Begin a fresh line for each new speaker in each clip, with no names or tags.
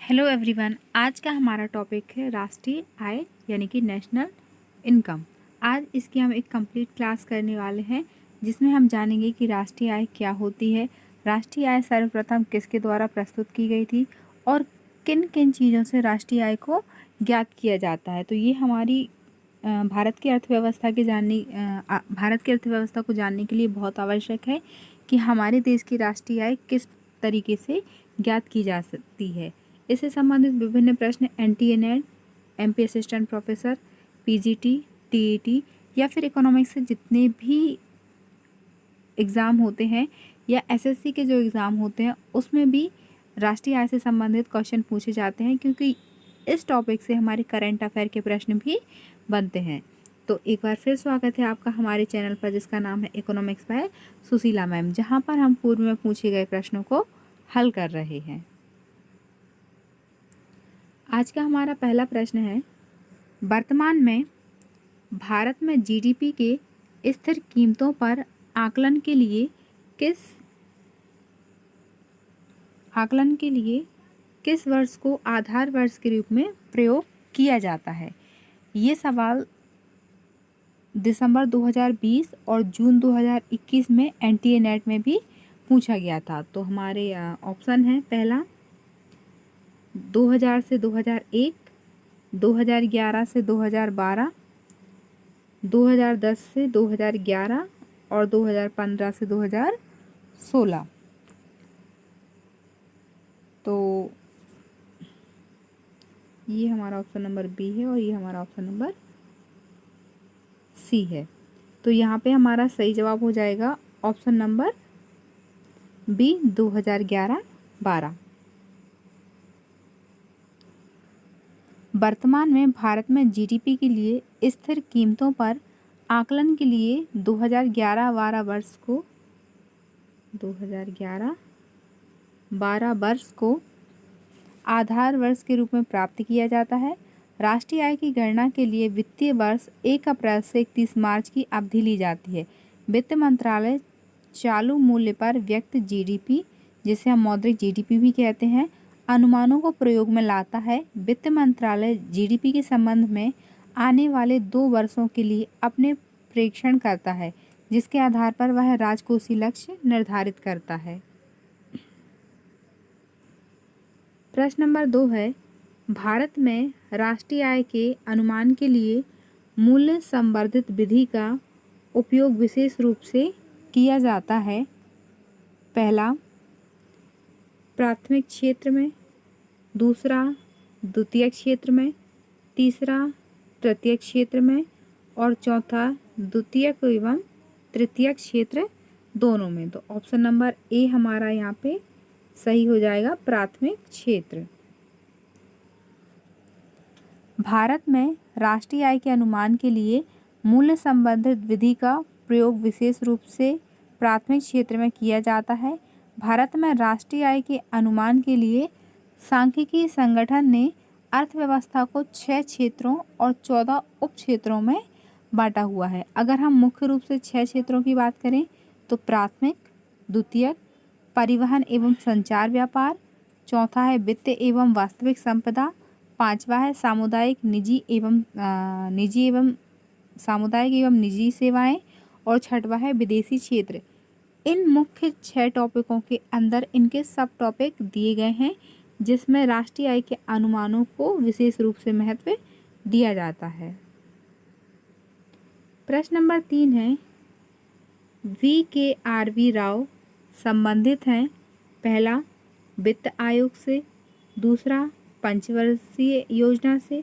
Hello everyone. आज का हमारा टॉपिक है राष्ट्रीय आय यानी कि नेशनल इनकम। आज इसकी हम एक कंप्लीट क्लास करने वाले हैं जिसमें हम जानेंगे कि राष्ट्रीय आय क्या होती है, राष्ट्रीय आय सर्वप्रथम किसके द्वारा प्रस्तुत की गई थी और किन किन चीज़ों से राष्ट्रीय आय को ज्ञात किया जाता है। तो ये हमारी भारत की अर्थव्यवस्था को जानने के लिए बहुत आवश्यक है कि हमारे देश की राष्ट्रीय आय किस तरीके से ज्ञात की जा सकती है। इससे संबंधित विभिन्न प्रश्न NTA-net, MP assistant professor, PGT, TET या फिर इकोनॉमिक्स से जितने भी एग्ज़ाम होते हैं या एसएससी के जो एग्ज़ाम होते हैं उसमें भी राष्ट्रीय आय से संबंधित क्वेश्चन पूछे जाते हैं, क्योंकि इस टॉपिक से हमारे करंट अफेयर के प्रश्न भी बनते हैं। तो एक बार फिर स्वागत है आपका हमारे चैनल पर जिसका नाम है इकोनॉमिक्स बाय सुशीला मैम, जहाँ पर हम पूर्व में पूछे गए प्रश्नों को हल कर रहे हैं। आज का हमारा पहला प्रश्न है, वर्तमान में भारत में जीडीपी के स्थिर कीमतों पर आकलन के लिए किस वर्ष को आधार वर्ष के रूप में प्रयोग किया जाता है। ये सवाल दिसंबर 2020 और जून 2021 में एनटीए-नेट में भी पूछा गया था। तो हमारे ऑप्शन है, पहला 2000 से 2001, 2011 से 2012, 2010 से 2011 और 2015 से 2016। तो ये हमारा ऑप्शन नंबर बी है और ये हमारा ऑप्शन नंबर सी है। तो यहाँ पे हमारा सही जवाब हो जाएगा ऑप्शन नंबर बी, 2011-12। वर्तमान में भारत में जीडीपी के लिए स्थिर कीमतों पर आकलन के लिए 2011-12 वर्ष को आधार वर्ष के रूप में प्राप्त किया जाता है। राष्ट्रीय आय की गणना के लिए वित्तीय वर्ष 1 अप्रैल से 31 मार्च की अवधि ली जाती है। वित्त मंत्रालय चालू मूल्य पर व्यक्त जीडीपी, जिसे हम मौद्रिक जीडीपी भी कहते हैं, अनुमानों को प्रयोग में लाता है। वित्त मंत्रालय जीडीपी के संबंध में आने वाले 2 वर्षों के लिए अपने प्रेक्षण करता है, जिसके आधार पर वह राजकोषीय लक्ष्य निर्धारित करता है। प्रश्न नंबर 2 है, भारत में राष्ट्रीय आय के अनुमान के लिए मूल्य संवर्धित विधि का उपयोग विशेष रूप से किया जाता है। पहला, प्राथमिक क्षेत्र में, दूसरा द्वितीयक क्षेत्र में, तीसरा तृतीयक क्षेत्र में और चौथा द्वितीयक एवं तृतीयक क्षेत्र दोनों में। तो ऑप्शन नंबर ए हमारा यहाँ पे सही हो जाएगा, प्राथमिक क्षेत्र। भारत में राष्ट्रीय आय के अनुमान के लिए मूल्य संवर्धित विधि का प्रयोग विशेष रूप से प्राथमिक क्षेत्र में किया जाता है। भारत में राष्ट्रीय आय के अनुमान के लिए सांख्यिकी संगठन ने अर्थव्यवस्था को 6 क्षेत्रों और 14 उप क्षेत्रों में बांटा हुआ है। अगर हम मुख्य रूप से 6 क्षेत्रों की बात करें तो प्राथमिक, द्वितीयक, परिवहन एवं संचार व्यापार, चौथा है वित्त एवं वास्तविक संपदा, पांचवा है सामुदायिक निजी सेवाएं और छठवा है विदेशी क्षेत्र। इन मुख्य 6 टॉपिकों के अंदर इनके सब टॉपिक दिए गए हैं, जिसमें राष्ट्रीय आय के अनुमानों को विशेष रूप से महत्व दिया जाता है। प्रश्न नंबर 3 है, VKRV राव संबंधित हैं, पहला वित्त आयोग से, दूसरा पंचवर्षीय योजना से,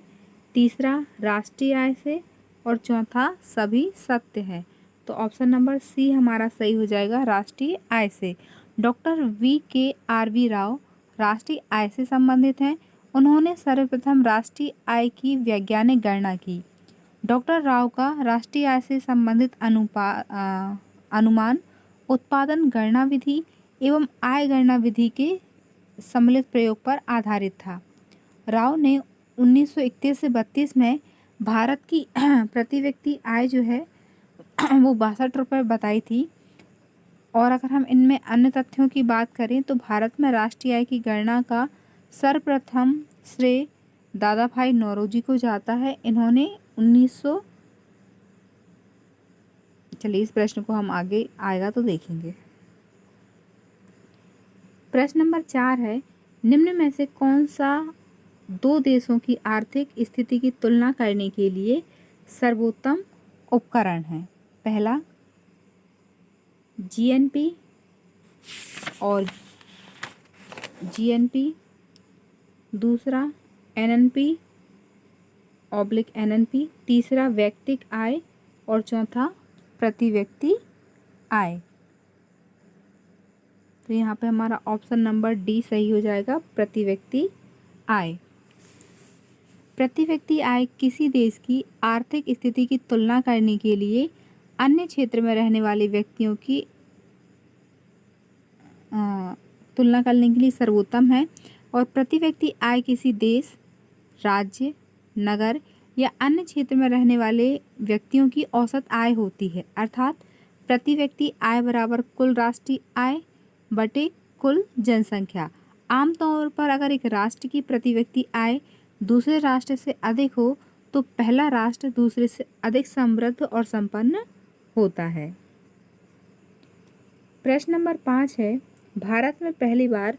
तीसरा राष्ट्रीय आय से और चौथा सभी सत्य है। तो ऑप्शन नंबर सी हमारा सही हो जाएगा, राष्ट्रीय आय से। डॉक्टर VKRV राव राष्ट्रीय आय से संबंधित हैं। उन्होंने सर्वप्रथम राष्ट्रीय आय की वैज्ञानिक गणना की। डॉक्टर राव का राष्ट्रीय आय से संबंधित अनुमान उत्पादन गणना विधि एवं आय गणना विधि के सम्मिलित प्रयोग पर आधारित था। राव ने 1931 से 32 में भारत की प्रति व्यक्ति आय जो है वो 62 रुपये बताई थी। और अगर हम इनमें अन्य तथ्यों की बात करें तो भारत में राष्ट्रीय आय की गणना का सर्वप्रथम श्रेय दादा भाई नौरोजी को जाता है। इन्होंने 1900 चलिए इस प्रश्न को हम आगे आएगा तो देखेंगे। प्रश्न नंबर 4 है, निम्न में से कौन सा दो देशों की आर्थिक स्थिति की तुलना करने के लिए सर्वोत्तम उपकरण है? पहला जीएनपी और जीएनपी, दूसरा एनएनपी ऑब्लिक एनएनपी, तीसरा व्यक्तिक आय और चौथा प्रति व्यक्ति आय। तो यहाँ पे हमारा ऑप्शन नंबर डी सही हो जाएगा, प्रति व्यक्ति आय। प्रति व्यक्ति आय किसी देश की आर्थिक स्थिति की तुलना करने के लिए अन्य क्षेत्र में रहने वाले व्यक्तियों की तुलना करने के लिए सर्वोत्तम है और प्रति व्यक्ति आय किसी देश, राज्य, नगर या अन्य क्षेत्र में रहने वाले व्यक्तियों की औसत आय होती है। अर्थात प्रति व्यक्ति आय बराबर कुल राष्ट्रीय आय बटे कुल जनसंख्या। आमतौर पर अगर एक राष्ट्र की प्रति व्यक्ति आय दूसरे राष्ट्र से अधिक हो तो पहला राष्ट्र दूसरे से अधिक समृद्ध और संपन्न होता है। प्रश्न नंबर 5 है, भारत में पहली बार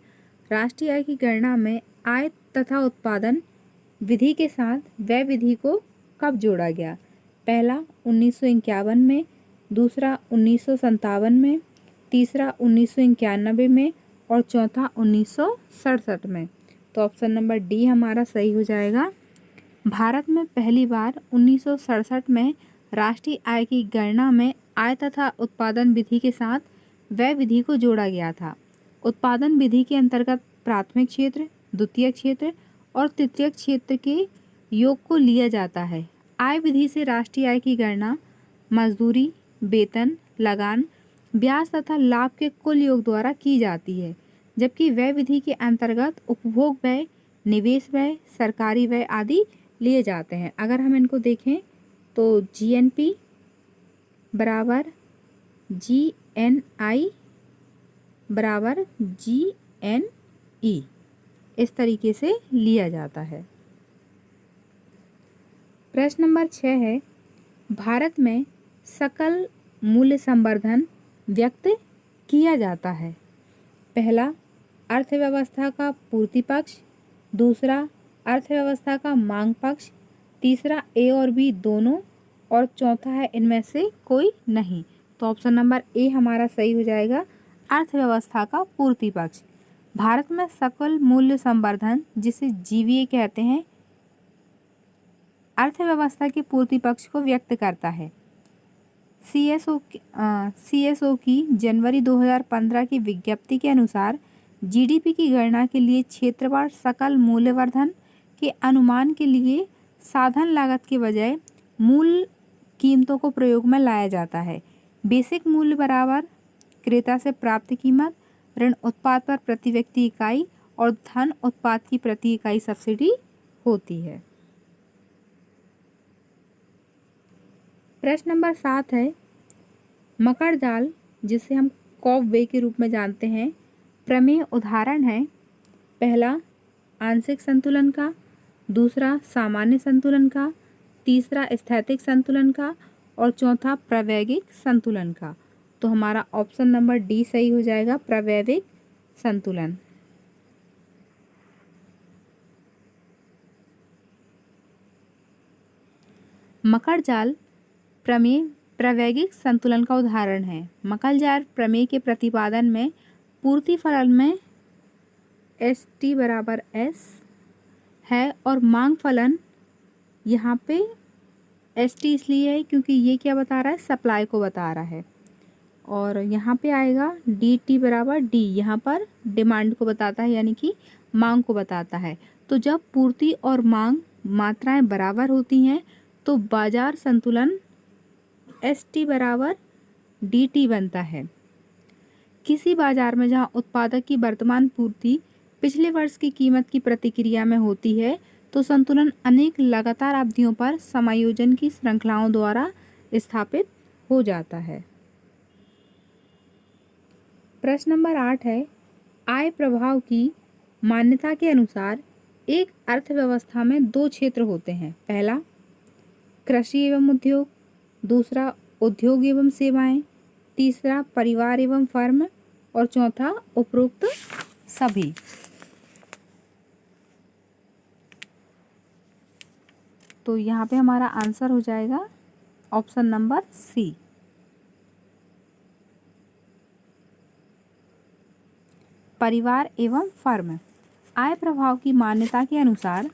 राष्ट्रीय आय की गणना में आय तथा उत्पादन विधि के साथ व्यय विधि को कब जोड़ा गया? पहला 1951 में, दूसरा 1957 में, तीसरा 1991 में और चौथा 1967 में। तो ऑप्शन नंबर डी हमारा सही हो जाएगा। भारत में पहली बार 1967 में राष्ट्रीय आय की गणना में आय तथा उत्पादन विधि के साथ व्यय विधि को जोड़ा गया था। उत्पादन विधि के अंतर्गत प्राथमिक क्षेत्र, द्वितीय क्षेत्र और तृतीय क्षेत्र के योग को लिया जाता है। आय विधि से राष्ट्रीय आय की गणना मजदूरी, वेतन, लगान, ब्याज तथा लाभ के कुल योग द्वारा की जाती है, जबकि व्यय विधि के अंतर्गत उपभोग व्यय, निवेश व्यय, सरकारी व्यय आदि लिए जाते हैं। अगर हम इनको देखें तो जीएनपी बराबर जीएनआई बराबर जीएनई इस तरीके से लिया जाता है। प्रश्न नंबर 6 है, भारत में सकल मूल्य संवर्धन व्यक्त किया जाता है। पहला अर्थव्यवस्था का पूर्ति पक्ष, दूसरा अर्थव्यवस्था का मांग पक्ष, तीसरा ए और बी दोनों और चौथा है इनमें से कोई नहीं। तो ऑप्शन नंबर ए हमारा सही हो जाएगा, अर्थव्यवस्था का पूर्ति पक्ष। भारत में सकल मूल्य संवर्धन जिसे जीवीए कहते हैं अर्थव्यवस्था के पूर्ति पक्ष को व्यक्त करता है। सीएसओ की जनवरी 2015 की विज्ञप्ति के अनुसार जीडीपी की गणना के लिए क्षेत्रवार सकल मूल्यवर्धन के अनुमान के लिए साधन लागत के बजाय मूल कीमतों को प्रयोग में लाया जाता है। बेसिक मूल्य बराबर क्रेता से प्राप्त कीमत, ऋण उत्पाद पर प्रति व्यक्ति इकाई और धन उत्पाद की प्रति इकाई सब्सिडी होती है। प्रश्न नंबर 7 है, मकर जाल जिसे हम कॉफ वे के रूप में जानते हैं प्रमेय उदाहरण है। पहला आंशिक संतुलन का, दूसरा सामान्य संतुलन का, तीसरा स्थैतिक संतुलन का और चौथा प्रावैगिक संतुलन का। तो हमारा ऑप्शन नंबर डी सही हो जाएगा, प्रावैगिक संतुलन। मकर जाल प्रमेय प्रावैगिक संतुलन का उदाहरण है। मकर जाल प्रमेय के प्रतिपादन में पूर्ति फलन में एस टी बराबर एस है और मांग फलन यहाँ पे एस टी इसलिए है क्योंकि ये क्या बता रहा है, सप्लाई को बता रहा है। और यहाँ पे आएगा डी टी बराबर डी, यहाँ पर डिमांड को बताता है यानी कि मांग को बताता है। तो जब पूर्ति और मांग मात्राएं बराबर होती हैं तो बाजार संतुलन एस टी बराबर डी टी बनता है। किसी बाजार में जहाँ उत्पादक की वर्तमान पूर्ति पिछले वर्ष की कीमत की प्रतिक्रिया में होती है तो संतुलन अनेक लगातार अवधियों पर समायोजन की श्रृंखलाओं द्वारा स्थापित हो जाता है। प्रश्न नंबर 8 है, आय प्रभाव की मान्यता के अनुसार एक अर्थव्यवस्था में दो क्षेत्र होते हैं। पहला कृषि एवं उद्योग, दूसरा उद्योग एवं सेवाएं, तीसरा परिवार एवं फर्म और चौथा उपरोक्त सभी। तो यहाँ पे हमारा आंसर हो जाएगा ऑप्शन नंबर सी। परिवार एवं फर्म। आय प्रभाव की मान्यता के अनुसार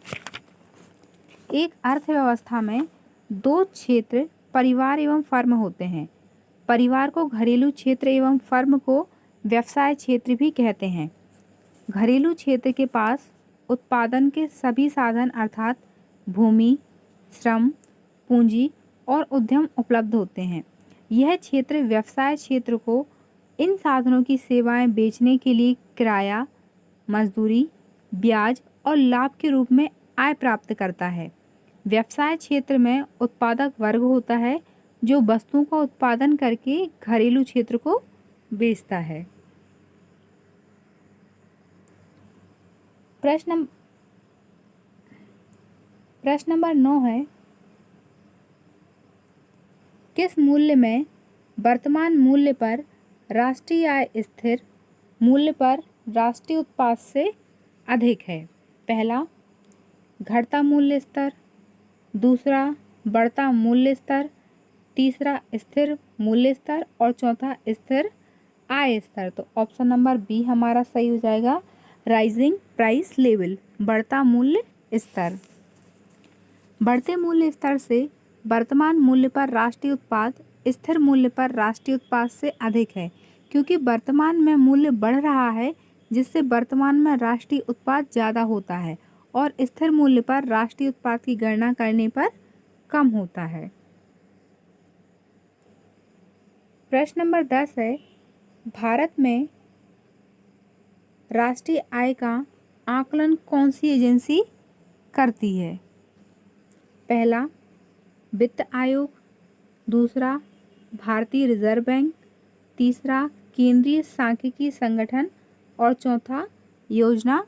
एक अर्थव्यवस्था में दो क्षेत्र परिवार एवं फर्म होते हैं। परिवार को घरेलू क्षेत्र एवं फर्म को व्यवसाय क्षेत्र भी कहते हैं। घरेलू क्षेत्र के पास उत्पादन के सभी साधन अर्थात भूमि, श्रम, पूंजी और उद्यम उपलब्ध होते हैं। यह क्षेत्र व्यवसाय क्षेत्र को इन साधनों की सेवाएं बेचने के लिए किराया, मजदूरी, ब्याज और लाभ के रूप में आय प्राप्त करता है। व्यवसाय क्षेत्र में उत्पादक वर्ग होता है जो वस्तुओं का उत्पादन करके घरेलू क्षेत्र को बेचता है। प्रश्न नंबर 9 है, किस मूल्य में वर्तमान मूल्य पर राष्ट्रीय आय स्थिर मूल्य पर राष्ट्रीय उत्पाद से अधिक है? पहला घटता मूल्य स्तर, दूसरा बढ़ता मूल्य स्तर, तीसरा स्थिर मूल्य स्तर और चौथा स्थिर आय स्तर। तो ऑप्शन नंबर बी हमारा सही हो जाएगा, राइजिंग प्राइस लेवल, बढ़ता मूल्य स्तर। बढ़ते मूल्य स्तर से वर्तमान मूल्य पर राष्ट्रीय उत्पाद स्थिर मूल्य पर राष्ट्रीय उत्पाद से अधिक है, क्योंकि वर्तमान में मूल्य बढ़ रहा है जिससे वर्तमान में राष्ट्रीय उत्पाद ज़्यादा होता है और स्थिर मूल्य पर राष्ट्रीय उत्पाद की गणना करने पर कम होता है। प्रश्न नंबर 10 है, भारत में राष्ट्रीय आय का आकलन कौन सी एजेंसी करती है? पहला वित्त आयोग, दूसरा भारतीय रिजर्व बैंक, तीसरा केंद्रीय सांख्यिकी संगठन और चौथा योजना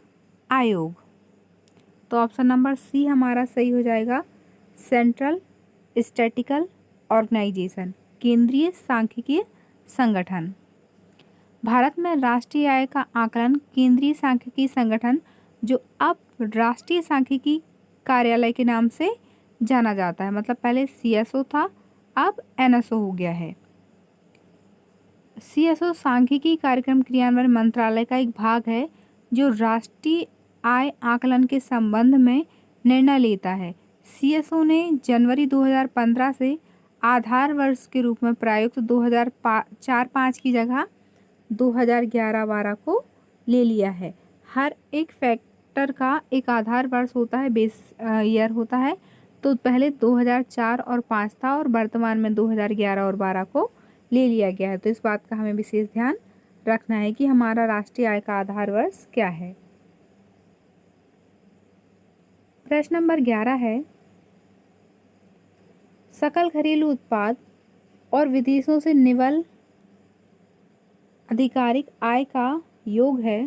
आयोग। तो ऑप्शन नंबर सी हमारा सही हो जाएगा, सेंट्रल स्टैटिस्टिकल ऑर्गेनाइजेशन, केंद्रीय सांख्यिकीय संगठन। भारत में राष्ट्रीय आय का आकलन केंद्रीय सांख्यिकी संगठन, जो अब राष्ट्रीय सांख्यिकी कार्यालय के नाम से जाना जाता है, मतलब पहले CSO था, अब NSO हो गया है। CSO सांख्यिकी कार्यक्रम क्रियान्वयन मंत्रालय का एक भाग है जो राष्ट्रीय आय आकलन के संबंध में निर्णय लेता है। CSO ने जनवरी 2015 से आधार वर्ष के रूप में प्रयुक्त 2004-05 की जगह 2011-12 को ले लिया है। हर एक फैक्टर का एक आधार वर्ष होता है, बेस ईयर होता है। तो पहले 2004 और 5 था और वर्तमान में 2011 और 12 को ले लिया गया है। तो इस बात का हमें विशेष ध्यान रखना है कि हमारा राष्ट्रीय आय का आधार वर्ष क्या है। प्रश्न नंबर 11 है, सकल घरेलू उत्पाद और विदेशों से निवल आधिकारिक आय का योग है।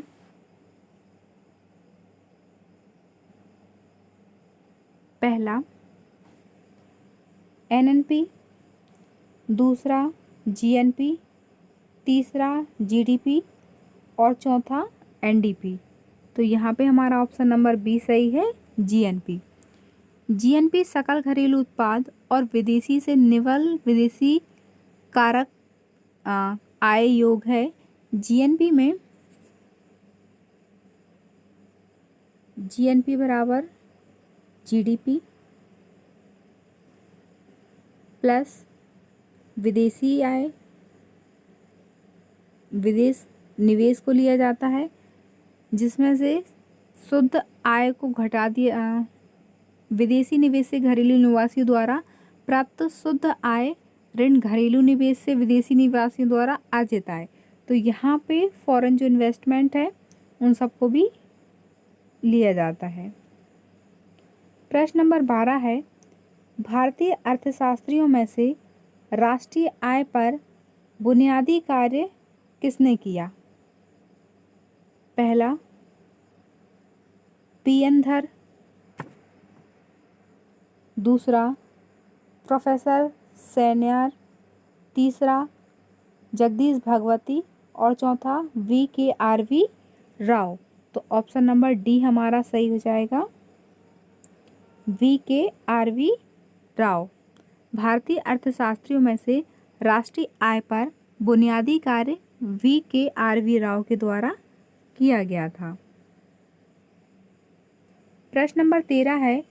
पहला NNP, दूसरा GNP, तीसरा GDP और चौथा NDP। तो यहाँ पे हमारा ऑप्शन नंबर बी सही है, GNP। GNP सकल घरेलू उत्पाद और विदेशी से निवल विदेशी कारक आय योग है। GNP में GNP बराबर GDP प्लस विदेशी आय, विदेश निवेश को लिया जाता है, जिसमें से शुद्ध आय को घटा दिया। विदेशी निवेश से घरेलू निवासियों द्वारा प्राप्त शुद्ध आय ऋण घरेलू निवेश से विदेशी निवासियों द्वारा अर्जित आय। तो यहाँ पे फॉरेन जो इन्वेस्टमेंट है उन सबको भी लिया जाता है। प्रश्न नंबर 12 है, भारतीय अर्थशास्त्रियों में से राष्ट्रीय आय पर बुनियादी कार्य किसने किया? पहला पी.एन. धर, दूसरा प्रोफेसर सैन्यार, तीसरा जगदीश भगवती और चौथा V.K.R.V. राव। तो ऑप्शन नंबर डी हमारा सही हो जाएगा, V.K.R.V. राव। भारतीय अर्थशास्त्रियों में से राष्ट्रीय आय पर बुनियादी कार्य V.K.R.V. राव के द्वारा किया गया था। प्रश्न नंबर 13 है,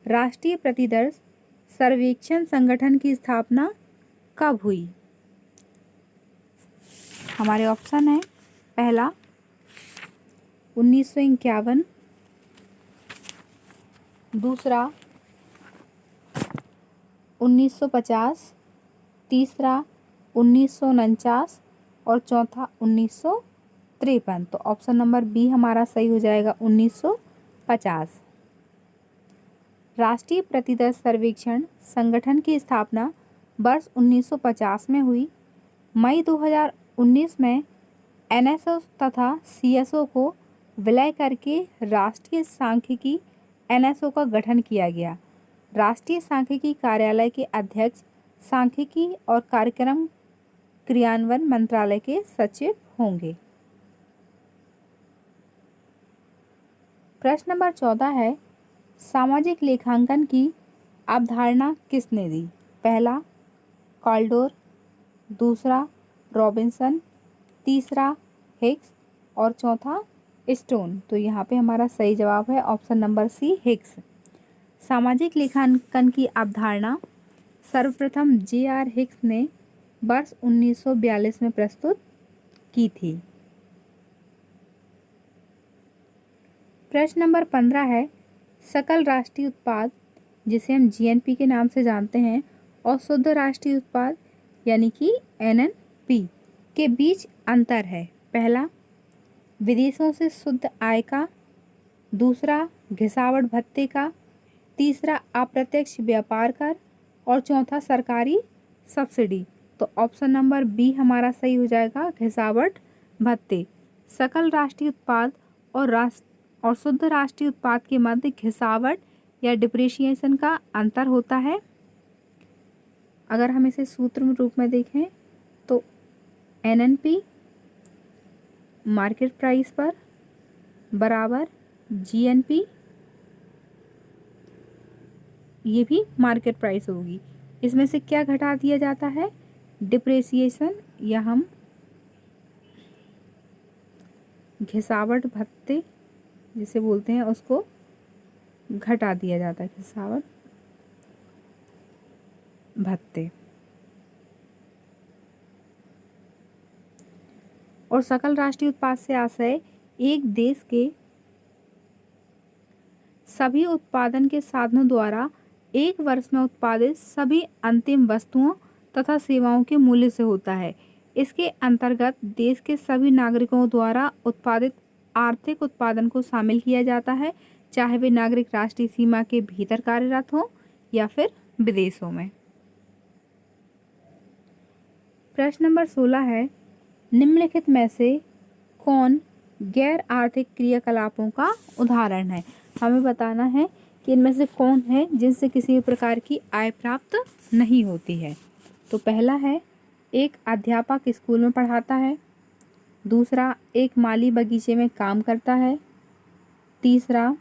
राष्ट्रीय प्रतिदर्श सर्वेक्षण संगठन की स्थापना कब हुई? हमारे ऑप्शन है, पहला 1951, दूसरा 1950, तीसरा 1949 और चौथा 1953। तो ऑप्शन नंबर बी हमारा सही हो जाएगा, 1950। राष्ट्रीय प्रतिदर्श सर्वेक्षण संगठन की स्थापना वर्ष 1950 में हुई। मई 2019 में एनएसओ तथा सीएसओ को विलय करके राष्ट्रीय सांख्यिकी एनएसओ का गठन किया गया। राष्ट्रीय सांख्यिकी कार्यालय के अध्यक्ष सांख्यिकी और कार्यक्रम क्रियान्वयन मंत्रालय के सचिव होंगे। प्रश्न नंबर 14 है, सामाजिक लेखांकन की अवधारणा किसने दी? पहला कॉल्डोर, दूसरा रॉबिन्सन, तीसरा हिग्स और चौथा स्टोन। तो यहाँ पे हमारा सही जवाब है ऑप्शन नंबर सी, हिग्स। सामाजिक लेखांकन की अवधारणा सर्वप्रथम J.R. हिग्स ने वर्ष 1942 में प्रस्तुत की थी। प्रश्न नंबर 15 है, सकल राष्ट्रीय उत्पाद जिसे हम GNP के नाम से जानते हैं और शुद्ध राष्ट्रीय उत्पाद यानी कि NNP के बीच अंतर है। पहला विदेशों से शुद्ध आय का, दूसरा घिसावट भत्ते का, तीसरा अप्रत्यक्ष व्यापार कर और चौथा सरकारी सब्सिडी। तो ऑप्शन नंबर बी हमारा सही हो जाएगा, घिसावट भत्ते। सकल राष्ट्रीय उत्पाद और शुद्ध राष्ट्रीय उत्पाद के मध्य घिसावट या डिप्रिसिएशन का अंतर होता है। अगर हम इसे सूत्र रूप में देखें तो NNP मार्केट प्राइस पर बराबर GNP, ये भी मार्केट प्राइस होगी। इसमें से क्या घटा दिया जाता है? डिप्रेसिएशन, या हम घिसावट भत्ते जिसे बोलते हैं उसको घटा दिया जाता है, घिसावट भत्ते। और सकल राष्ट्रीय उत्पाद से आशय एक देश के सभी उत्पादन के साधनों द्वारा एक वर्ष में उत्पादित सभी अंतिम वस्तुओं तथा सेवाओं के मूल्य से होता है। इसके अंतर्गत देश के सभी नागरिकों द्वारा उत्पादित आर्थिक उत्पादन को शामिल किया जाता है, चाहे वे नागरिक राष्ट्रीय सीमा के भीतर कार्यरत हों या फिर विदेशों में। प्रश्न नंबर 16 है, निम्नलिखित में से कौन गैर आर्थिक क्रियाकलापों का उदाहरण है? हमें बताना है कि इनमें से कौन है जिनसे किसी भी प्रकार की आय प्राप्त नहीं होती है। तो पहला है, एक अध्यापक स्कूल में पढ़ाता है, दूसरा एक माली बगीचे में काम करता है, तीसरा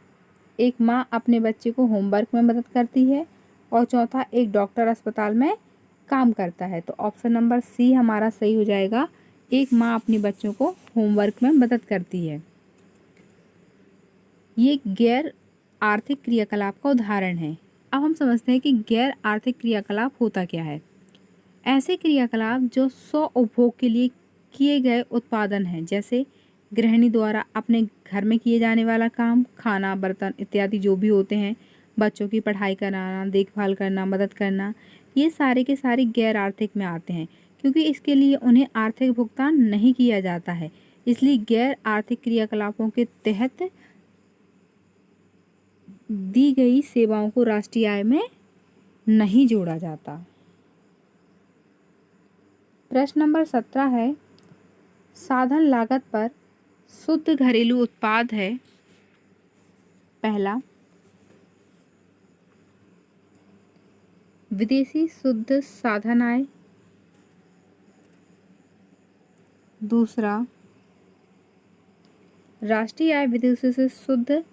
एक माँ अपने बच्चे को होमवर्क में मदद करती है और चौथा एक डॉक्टर अस्पताल में काम करता है। तो ऑप्शन नंबर सी हमारा सही हो जाएगा, एक माँ अपने बच्चों को होमवर्क में मदद करती है। ये गैर आर्थिक क्रियाकलाप का उदाहरण है। अब हम समझते हैं कि गैर आर्थिक क्रियाकलाप होता क्या है। ऐसे क्रियाकलाप जो स्व उपभोग के लिए किए गए उत्पादन हैं, जैसे गृहिणी द्वारा अपने घर में किए जाने वाला काम, खाना, बर्तन इत्यादि जो भी होते हैं, बच्चों की पढ़ाई कराना, देखभाल करना, मदद करना, ये सारे के सारे गैर आर्थिक में आते हैं, क्योंकि इसके लिए उन्हें आर्थिक भुगतान नहीं किया जाता है। इसलिए गैर आर्थिक क्रियाकलापों के तहत दी गई सेवाओं को राष्ट्रीय आय में नहीं जोड़ा जाता। प्रश्न नंबर 17 है, साधन लागत पर शुद्ध घरेलू उत्पाद है। पहला, विदेशी शुद्ध साधन आय। दूसरा, राष्ट्रीय आय विदेशों से शुद्ध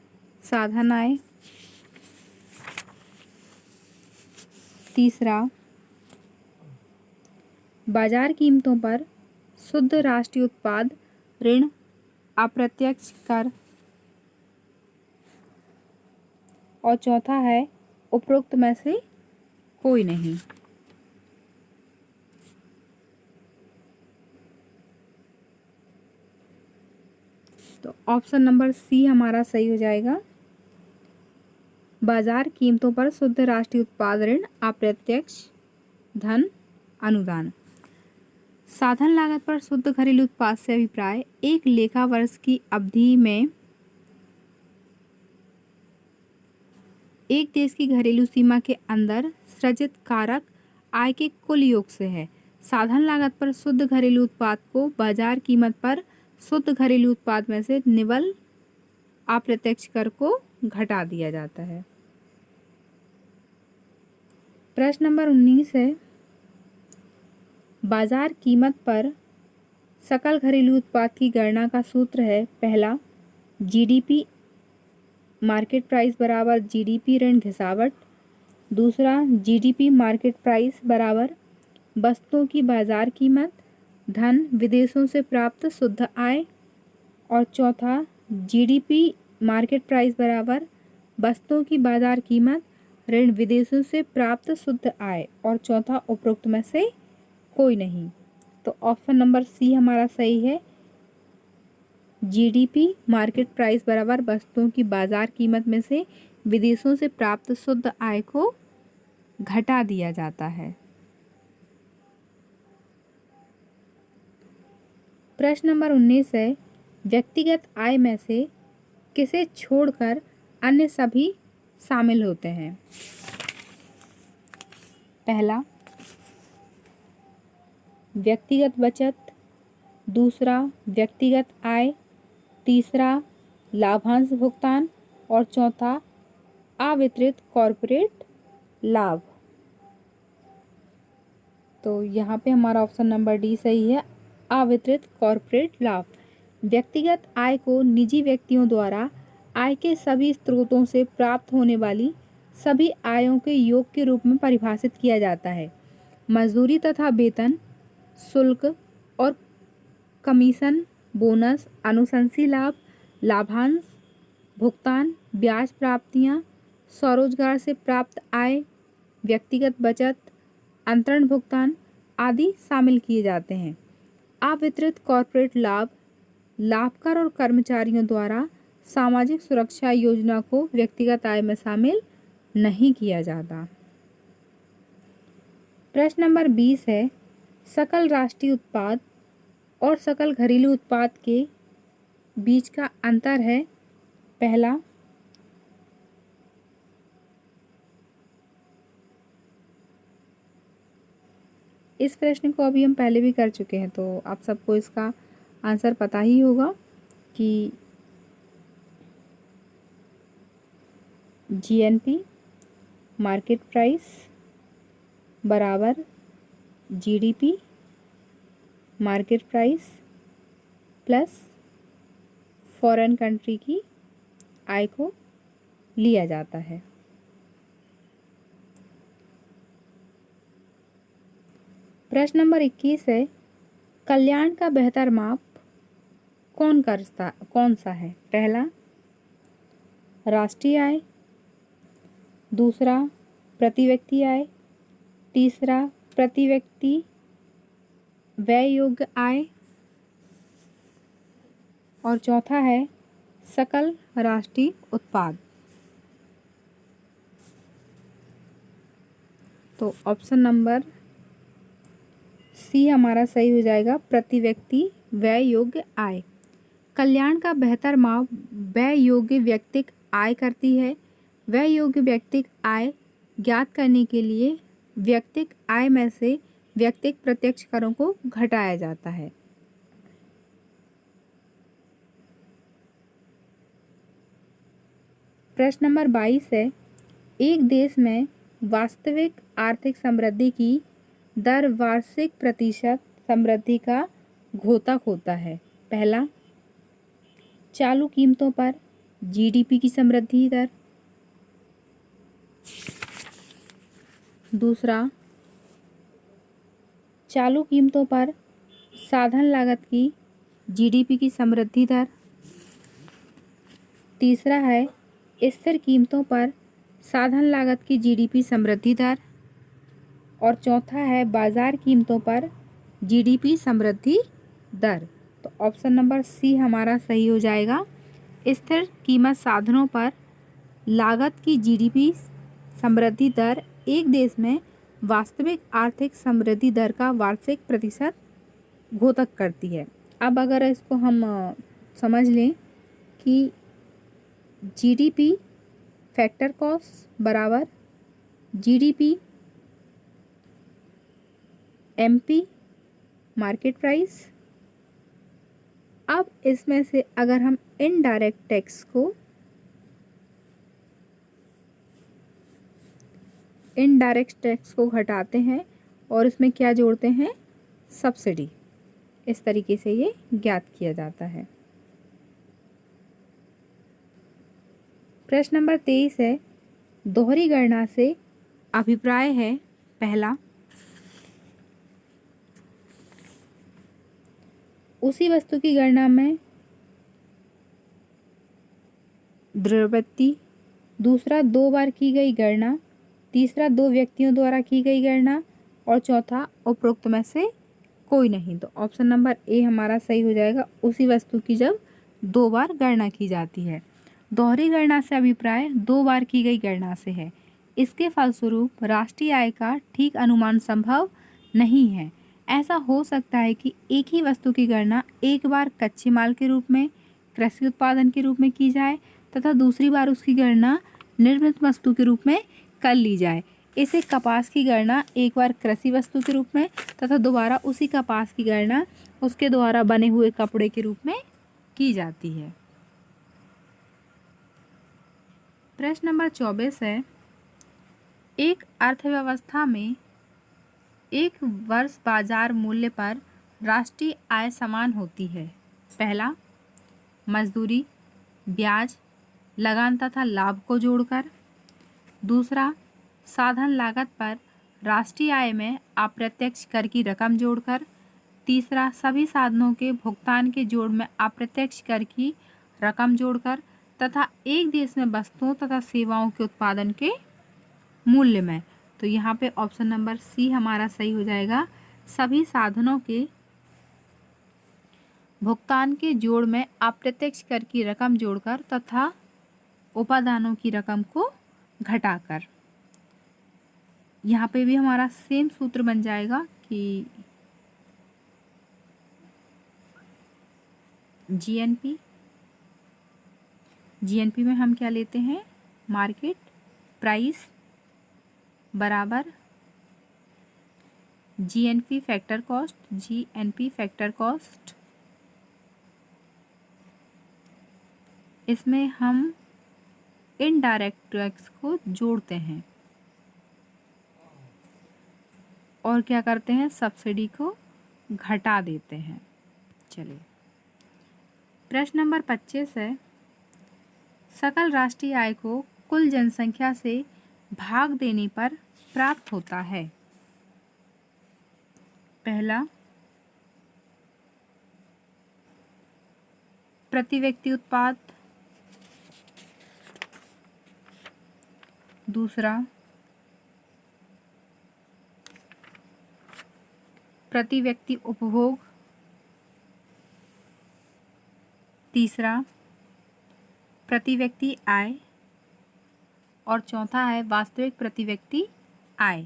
साधन आय। तीसरा, बाजार कीमतों पर शुद्ध राष्ट्रीय उत्पाद ऋण अप्रत्यक्ष कर। और चौथा है उपरोक्त में से कोई नहीं। तो ऑप्शन नंबर सी हमारा सही हो जाएगा। बाजार कीमतों पर शुद्ध राष्ट्रीय उत्पाद ऋण अप्रत्यक्ष धन अनुदान। साधन लागत पर शुद्ध घरेलू उत्पाद से अभिप्राय एक लेखा वर्ष की अवधि में एक देश की घरेलू सीमा के अंदर सृजित कारक आय के कुल योग से है। साधन लागत पर शुद्ध घरेलू उत्पाद को बाजार कीमत पर शुद्ध घरेलू उत्पाद में से निवल अप्रत्यक्ष कर को घटा दिया जाता है। प्रश्न नंबर 19 है, बाजार कीमत पर सकल घरेलू उत्पाद की गणना का सूत्र है। पहला, जीडीपी मार्केट प्राइस बराबर जीडीपी ऋण घिसावट। दूसरा, जीडीपी मार्केट प्राइस बराबर वस्तुओं की बाजार कीमत धन विदेशों से प्राप्त शुद्ध आय। और चौथा, जीडीपी मार्केट प्राइस बराबर वस्तुओं की बाजार कीमत ऋण विदेशों से प्राप्त शुद्ध आय। और चौथा उपरोक्त में से कोई नहीं। तो ऑप्शन नंबर सी हमारा सही है। जीडीपी मार्केट प्राइस बराबर वस्तुओं की बाजार कीमत में से विदेशों से प्राप्त शुद्ध आय को घटा दिया जाता है। प्रश्न नंबर 19 है, व्यक्तिगत आय में से किसे छोड़कर अन्य सभी शामिल होते हैं। पहला, व्यक्तिगत बचत। दूसरा, व्यक्तिगत आय। तीसरा, लाभांश भुगतान। और चौथा, अवितरित कॉर्पोरेट लाभ। तो यहाँ पे हमारा ऑप्शन नंबर डी सही है, अवितरित कॉर्पोरेट लाभ। व्यक्तिगत आय को निजी व्यक्तियों द्वारा आय के सभी स्रोतों से प्राप्त होने वाली सभी आयों के योग के रूप में परिभाषित किया जाता है। मजदूरी तथा वेतन, शुल्क और कमीशन, बोनस, अनुशंसी लाभ, लाभांश भुगतान, ब्याज प्राप्तियां, स्वरोजगार से प्राप्त आय, व्यक्तिगत बचत, अंतरण भुगतान आदि शामिल किए जाते हैं। अवितरित कॉर्पोरेट लाभ, लाभकर और कर्मचारियों द्वारा सामाजिक सुरक्षा योजना को व्यक्तिगत आय में शामिल नहीं किया जाता। प्रश्न नंबर 20 है, सकल राष्ट्रीय उत्पाद और सकल घरेलू उत्पाद के बीच का अंतर है। पहला, इस प्रश्न को अभी हम पहले भी कर चुके हैं, तो आप सबको इसका आंसर पता ही होगा कि जीएनपी मार्केट प्राइस बराबर GDP market price plus foreign country की आय को लिया जाता है। प्रश्न नंबर 21 है, कल्याण का बेहतर माप कौन सा है। पहला, राष्ट्रीय आय। दूसरा, प्रति व्यक्ति आय। तीसरा, प्रति व्यक्ति व्यय योग्य आय। और चौथा है सकल राष्ट्रीय उत्पाद। तो ऑप्शन नंबर सी हमारा सही हो जाएगा, प्रति व्यक्ति व्यय योग्य आय। कल्याण का बेहतर माप व्यय योग्य व्यक्तिक आय करती है। व्यय योग्य व्यक्तिक आय ज्ञात करने के लिए व्यक्तिक आय में से व्यक्तिक प्रत्यक्ष करों को घटाया जाता है। प्रश्न नंबर 22 है, एक देश में वास्तविक आर्थिक समृद्धि की दर वार्षिक प्रतिशत समृद्धि का घोतक होता है। पहला, चालू कीमतों पर जीडीपी की समृद्धि दर। दूसरा, चालू कीमतों पर साधन लागत की जीडीपी की समृद्धि दर। तीसरा है स्थिर कीमतों पर साधन लागत की जीडीपी समृद्धि दर। और चौथा है बाजार कीमतों पर जीडीपी समृद्धि दर। तो ऑप्शन नंबर सी हमारा सही हो जाएगा। स्थिर कीमत साधनों पर लागत की जीडीपी समृद्धि दर एक देश में वास्तविक आर्थिक समृद्धि दर का वार्षिक प्रतिशत घोतक करती है। अब अगर इसको हम समझ लें कि जीडीपी फैक्टर कॉस्ट बराबर जीडीपी एमपी मार्केट प्राइस। अब इसमें से अगर हम इनडायरेक्ट टैक्स को घटाते हैं और इसमें क्या जोड़ते हैं, सब्सिडी। इस तरीके से ये ज्ञात किया जाता है। प्रश्न नंबर 23 है, दोहरी गणना से अभिप्राय है। पहला, उसी वस्तु की गणना में द्रव्यवृत्ति। दूसरा, 2 बार की गई गणना। तीसरा, 2 व्यक्तियों द्वारा की गई गणना। और चौथा, उपरोक्त में से कोई नहीं। तो ऑप्शन नंबर ए हमारा सही हो जाएगा, उसी वस्तु की जब 2 बार गणना की जाती है। दोहरी गणना से अभिप्राय 2 बार की गई गणना से है। इसके फलस्वरूप राष्ट्रीय आय का ठीक अनुमान संभव नहीं है। ऐसा हो सकता है कि एक ही वस्तु की गणना एक बार कच्चे माल के रूप में, कृषि उत्पादन के रूप में की जाए तथा दूसरी बार उसकी गणना निर्मित वस्तु के रूप में कर ली जाए। इसे कपास की गणना एक बार कृषि वस्तु के रूप में तथा दोबारा उसी कपास की गणना उसके द्वारा बने हुए कपड़े के रूप में की जाती है। प्रश्न नंबर 24 है, एक अर्थव्यवस्था में एक वर्ष बाजार मूल्य पर राष्ट्रीय आय समान होती है। पहला, मजदूरी, ब्याज, लगान तथा लाभ को जोड़कर। दूसरा, साधन लागत पर राष्ट्रीय आय में अप्रत्यक्ष कर की रकम जोड़कर। तीसरा, सभी साधनों के भुगतान के जोड़ में अप्रत्यक्ष कर की रकम जोड़कर। तथा एक देश में वस्तुओं तथा सेवाओं के उत्पादन के मूल्य में। तो यहाँ पे ऑप्शन नंबर सी हमारा सही हो जाएगा, सभी साधनों के भुगतान के जोड़ में अप्रत्यक्ष कर की रकम जोड़कर तथा उपादानों की रकम को घटाकर। यहाँ पे भी हमारा सेम सूत्र बन जाएगा कि जीएनपी में हम क्या लेते हैं, मार्केट प्राइस बराबर जीएनपी फैक्टर कॉस्ट। इसमें हम इनडायरेक्ट टैक्स को जोड़ते हैं और क्या करते हैं, सब्सिडी को घटा देते हैं। चलिए, प्रश्न नंबर 25 है, सकल राष्ट्रीय आय को कुल जनसंख्या से भाग देने पर प्राप्त होता है। पहला, प्रति व्यक्ति उत्पाद। दूसरा, प्रति व्यक्ति उपभोग। तीसरा, प्रति व्यक्ति आय। और चौथा है वास्तविक प्रति व्यक्ति आय।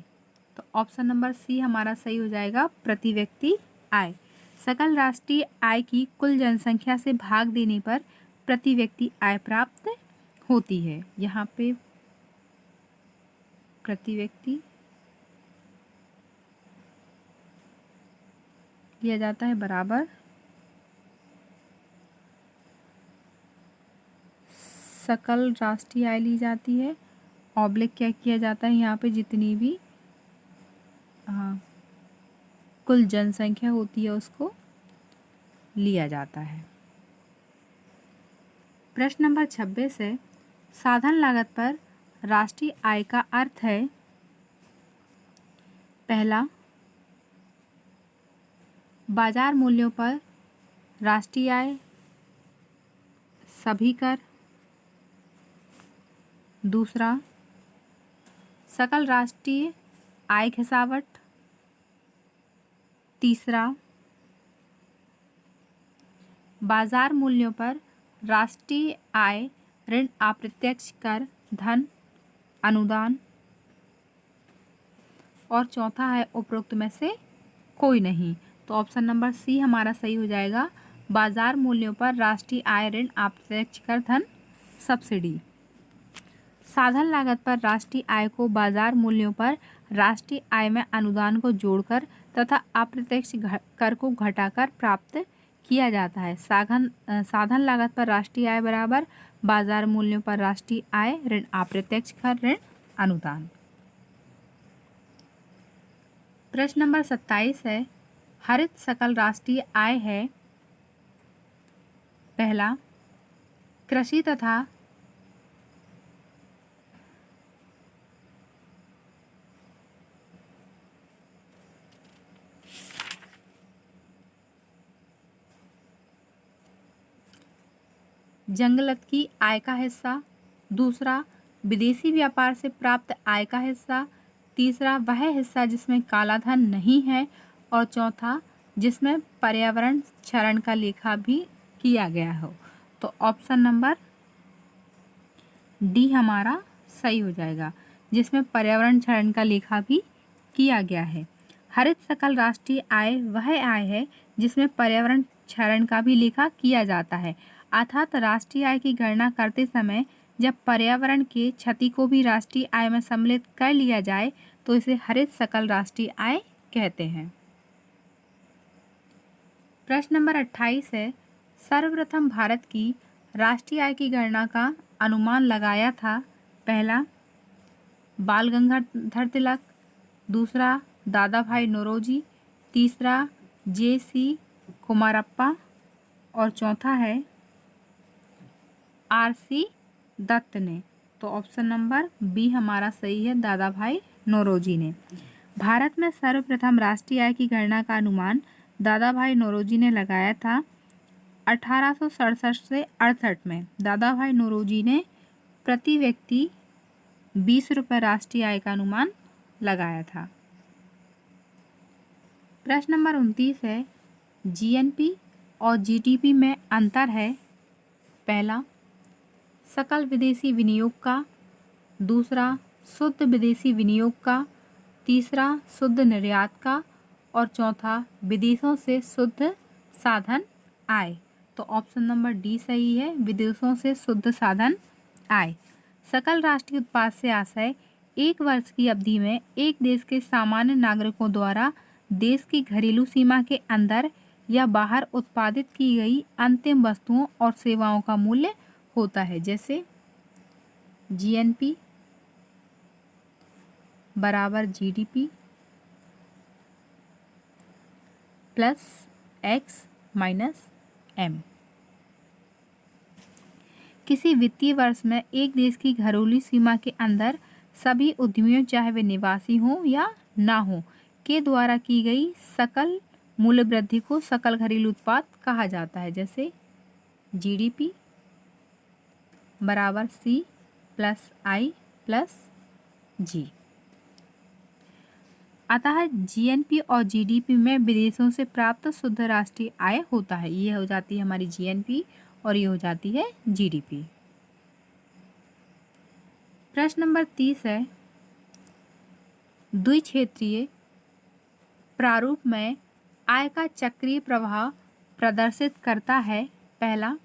तो ऑप्शन नंबर सी हमारा सही हो जाएगा, प्रति व्यक्ति आय। सकल राष्ट्रीय आय की कुल जनसंख्या से भाग देने पर प्रति व्यक्ति आय प्राप्त होती है। यहाँ पे प्रति व्यक्ति लिया जाता है बराबर सकल राष्ट्रीय आय ली जाती है, ऑब्लिक क्या किया जाता है, यहाँ पे जितनी भी कुल जनसंख्या होती है उसको लिया जाता है। प्रश्न नंबर 26 है, साधन लागत पर राष्ट्रीय आय का अर्थ है। पहला, बाजार मूल्यों पर राष्ट्रीय आय सभी कर। दूसरा, सकल राष्ट्रीय आय घिसावट। तीसरा, बाजार मूल्यों पर राष्ट्रीय आय ऋण अप्रत्यक्ष कर धन अनुदान। और चौथा है उपरोक्त में से कोई नहीं। तो ऑप्शन नंबर सी हमारा सही हो जाएगा, बाजार मूल्यों पर राष्ट्रीय आय ऋण अप्रत्यक्ष कर धन सब्सिडी। साधन लागत पर राष्ट्रीय आय को बाजार मूल्यों पर राष्ट्रीय आय में अनुदान को जोड़कर तथा अप्रत्यक्ष कर को घटाकर प्राप्त किया जाता है। साधन लागत पर राष्ट्रीय आय बराबर बाजार मूल्यों पर राष्ट्रीय आय ऋण अप्रत्यक्ष कर ऋण अनुदान। प्रश्न नंबर 27 है, हरित सकल राष्ट्रीय आय है। पहला, कृषि तथा जंगलत की आय का हिस्सा। दूसरा, विदेशी व्यापार से प्राप्त आय का हिस्सा। तीसरा, वह हिस्सा जिसमें काला धन नहीं है। और चौथा, जिसमें पर्यावरण क्षरण का लेखा भी किया गया हो। तो ऑप्शन नंबर डी हमारा सही हो जाएगा, जिसमें पर्यावरण क्षरण का लेखा भी किया गया है। हरित सकल राष्ट्रीय आय वह आय है जिसमें पर्यावरण क्षरण का भी लेखा किया जाता है, अर्थात राष्ट्रीय आय की गणना करते समय जब पर्यावरण के क्षति को भी राष्ट्रीय आय में सम्मिलित कर लिया जाए तो इसे हरित सकल राष्ट्रीय आय कहते हैं। प्रश्न नंबर 28 है, सर्वप्रथम भारत की राष्ट्रीय आय की गणना का अनुमान लगाया था। पहला, बाल गंगाधर तिलक। दूसरा, दादा भाई नौरोजी। तीसरा, J.C. कुमारप्पा। और चौथा है R.C. दत्त ने। तो ऑप्शन नंबर बी हमारा सही है, दादा भाई नौरोजी ने। भारत में सर्वप्रथम राष्ट्रीय आय की गणना का अनुमान दादा भाई नौरोजी ने लगाया था 1867 से 68 में। दादा भाई नौरोजी ने प्रति व्यक्ति 20 रुपये राष्ट्रीय आय का अनुमान लगाया था। प्रश्न नंबर 29 है, GNP और GDP में अंतर है। पहला, सकल विदेशी विनियोग का। दूसरा, शुद्ध विदेशी विनियोग का। तीसरा, शुद्ध निर्यात का। और चौथा, विदेशों से शुद्ध साधन आय। तो ऑप्शन नंबर डी सही है, विदेशों से शुद्ध साधन आय। सकल राष्ट्रीय उत्पाद से आशय एक वर्ष की अवधि में एक देश के सामान्य नागरिकों द्वारा देश की घरेलू सीमा के अंदर या बाहर उत्पादित की गई अंतिम वस्तुओं और सेवाओं का मूल्य होता है। जैसे GNP बराबर GDP plus X minus M। किसी वित्तीय वर्ष में एक देश की घरेलू सीमा के अंदर सभी उद्यमियों, चाहे वे निवासी हों या ना हों, के द्वारा की गई सकल मूल्य वृद्धि को सकल घरेलू उत्पाद कहा जाता है। जैसे GDP बराबर C plus I plus G। अतः GNP और GDP में विदेशों से प्राप्त शुद्ध राष्ट्रीय आय होता है। ये हो जाती है हमारी GNP और ये हो जाती है GDP। प्रश्न नंबर 30 है, द्विक्षेत्रीय प्रारूप में आय का चक्रीय प्रवाह प्रदर्शित करता है। पहला,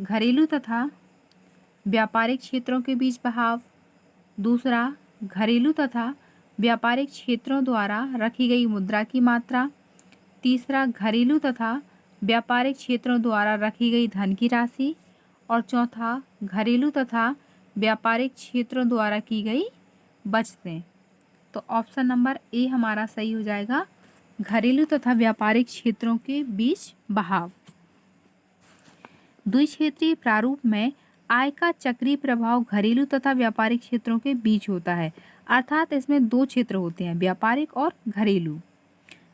घरेलू तथा व्यापारिक क्षेत्रों के बीच बहाव। दूसरा, घरेलू तथा व्यापारिक क्षेत्रों द्वारा रखी गई मुद्रा की मात्रा। तीसरा, घरेलू तथा व्यापारिक क्षेत्रों द्वारा रखी गई धन की राशि। और चौथा घरेलू तथा व्यापारिक क्षेत्रों द्वारा की गई बचतें। तो ऑप्शन नंबर ए हमारा सही हो जाएगा, घरेलू तथा व्यापारिक क्षेत्रों के बीच बहाव। द्विक्षेत्रीय प्रारूप में आय का चक्रीय प्रभाव घरेलू तथा व्यापारिक क्षेत्रों के बीच होता है, अर्थात इसमें दो क्षेत्र होते हैं, व्यापारिक और घरेलू।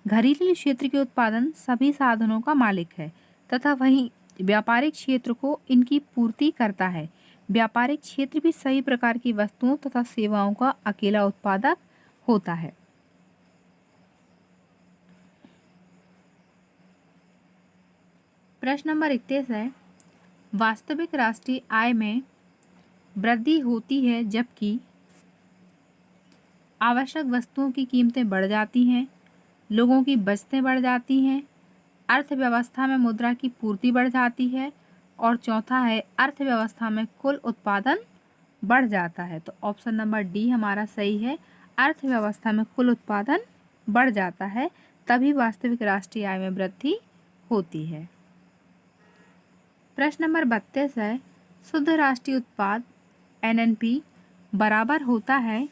घरेलू क्षेत्र के उत्पादन सभी साधनों का मालिक है तथा वहीं व्यापारिक क्षेत्र को इनकी पूर्ति करता है। व्यापारिक क्षेत्र भी सभी प्रकार की वस्तुओं तथा सेवाओं का अकेला उत्पादक होता है। प्रश्न नंबर 31 है, वास्तविक राष्ट्रीय आय में वृद्धि होती है जबकि आवश्यक वस्तुओं की कीमतें बढ़ जाती हैं, लोगों की बचतें बढ़ जाती हैं, अर्थव्यवस्था में मुद्रा की पूर्ति बढ़ जाती है और चौथा है अर्थव्यवस्था में कुल उत्पादन बढ़ जाता है। तो ऑप्शन नंबर डी हमारा सही है, अर्थव्यवस्था में कुल उत्पादन बढ़ जाता है तभी वास्तविक राष्ट्रीय आय में वृद्धि होती है। प्रश्न नंबर 32 है, शुद्ध राष्ट्रीय उत्पाद एनएनपी बराबर होता है,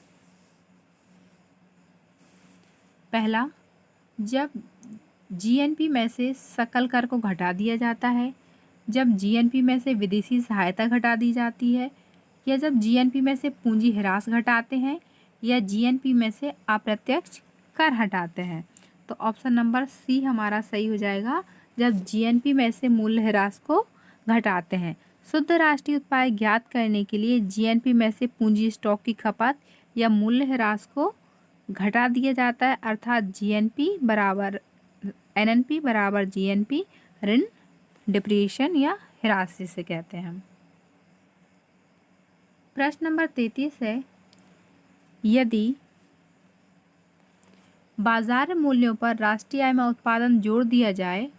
पहला जब जीएनपी में से सकल कर को घटा दिया जाता है, जब जीएनपी में से विदेशी सहायता घटा दी जाती है, या जब जीएनपी में से पूंजी ह्रास घटाते हैं, या जीएनपी में से अप्रत्यक्ष कर हटाते हैं। तो ऑप्शन नंबर सी हमारा सही हो जाएगा, जब जीएनपी में से मूल्य ह्रास को घटाते हैं। शुद्ध राष्ट्रीय उत्पाद ज्ञात करने के लिए जीएनपी में से पूंजी स्टॉक की खपत या मूल्य ह्रास को घटा दिया जाता है, अर्थात जीएनपी बराबर एनएनपी बराबर जीएनपी ऋण डिप्रिसिएशन या ह्रास जिसे कहते हैं हम। प्रश्न नंबर 33 है, यदि बाजार मूल्यों पर राष्ट्रीय आय में उत्पादन जोड़ दिया जाए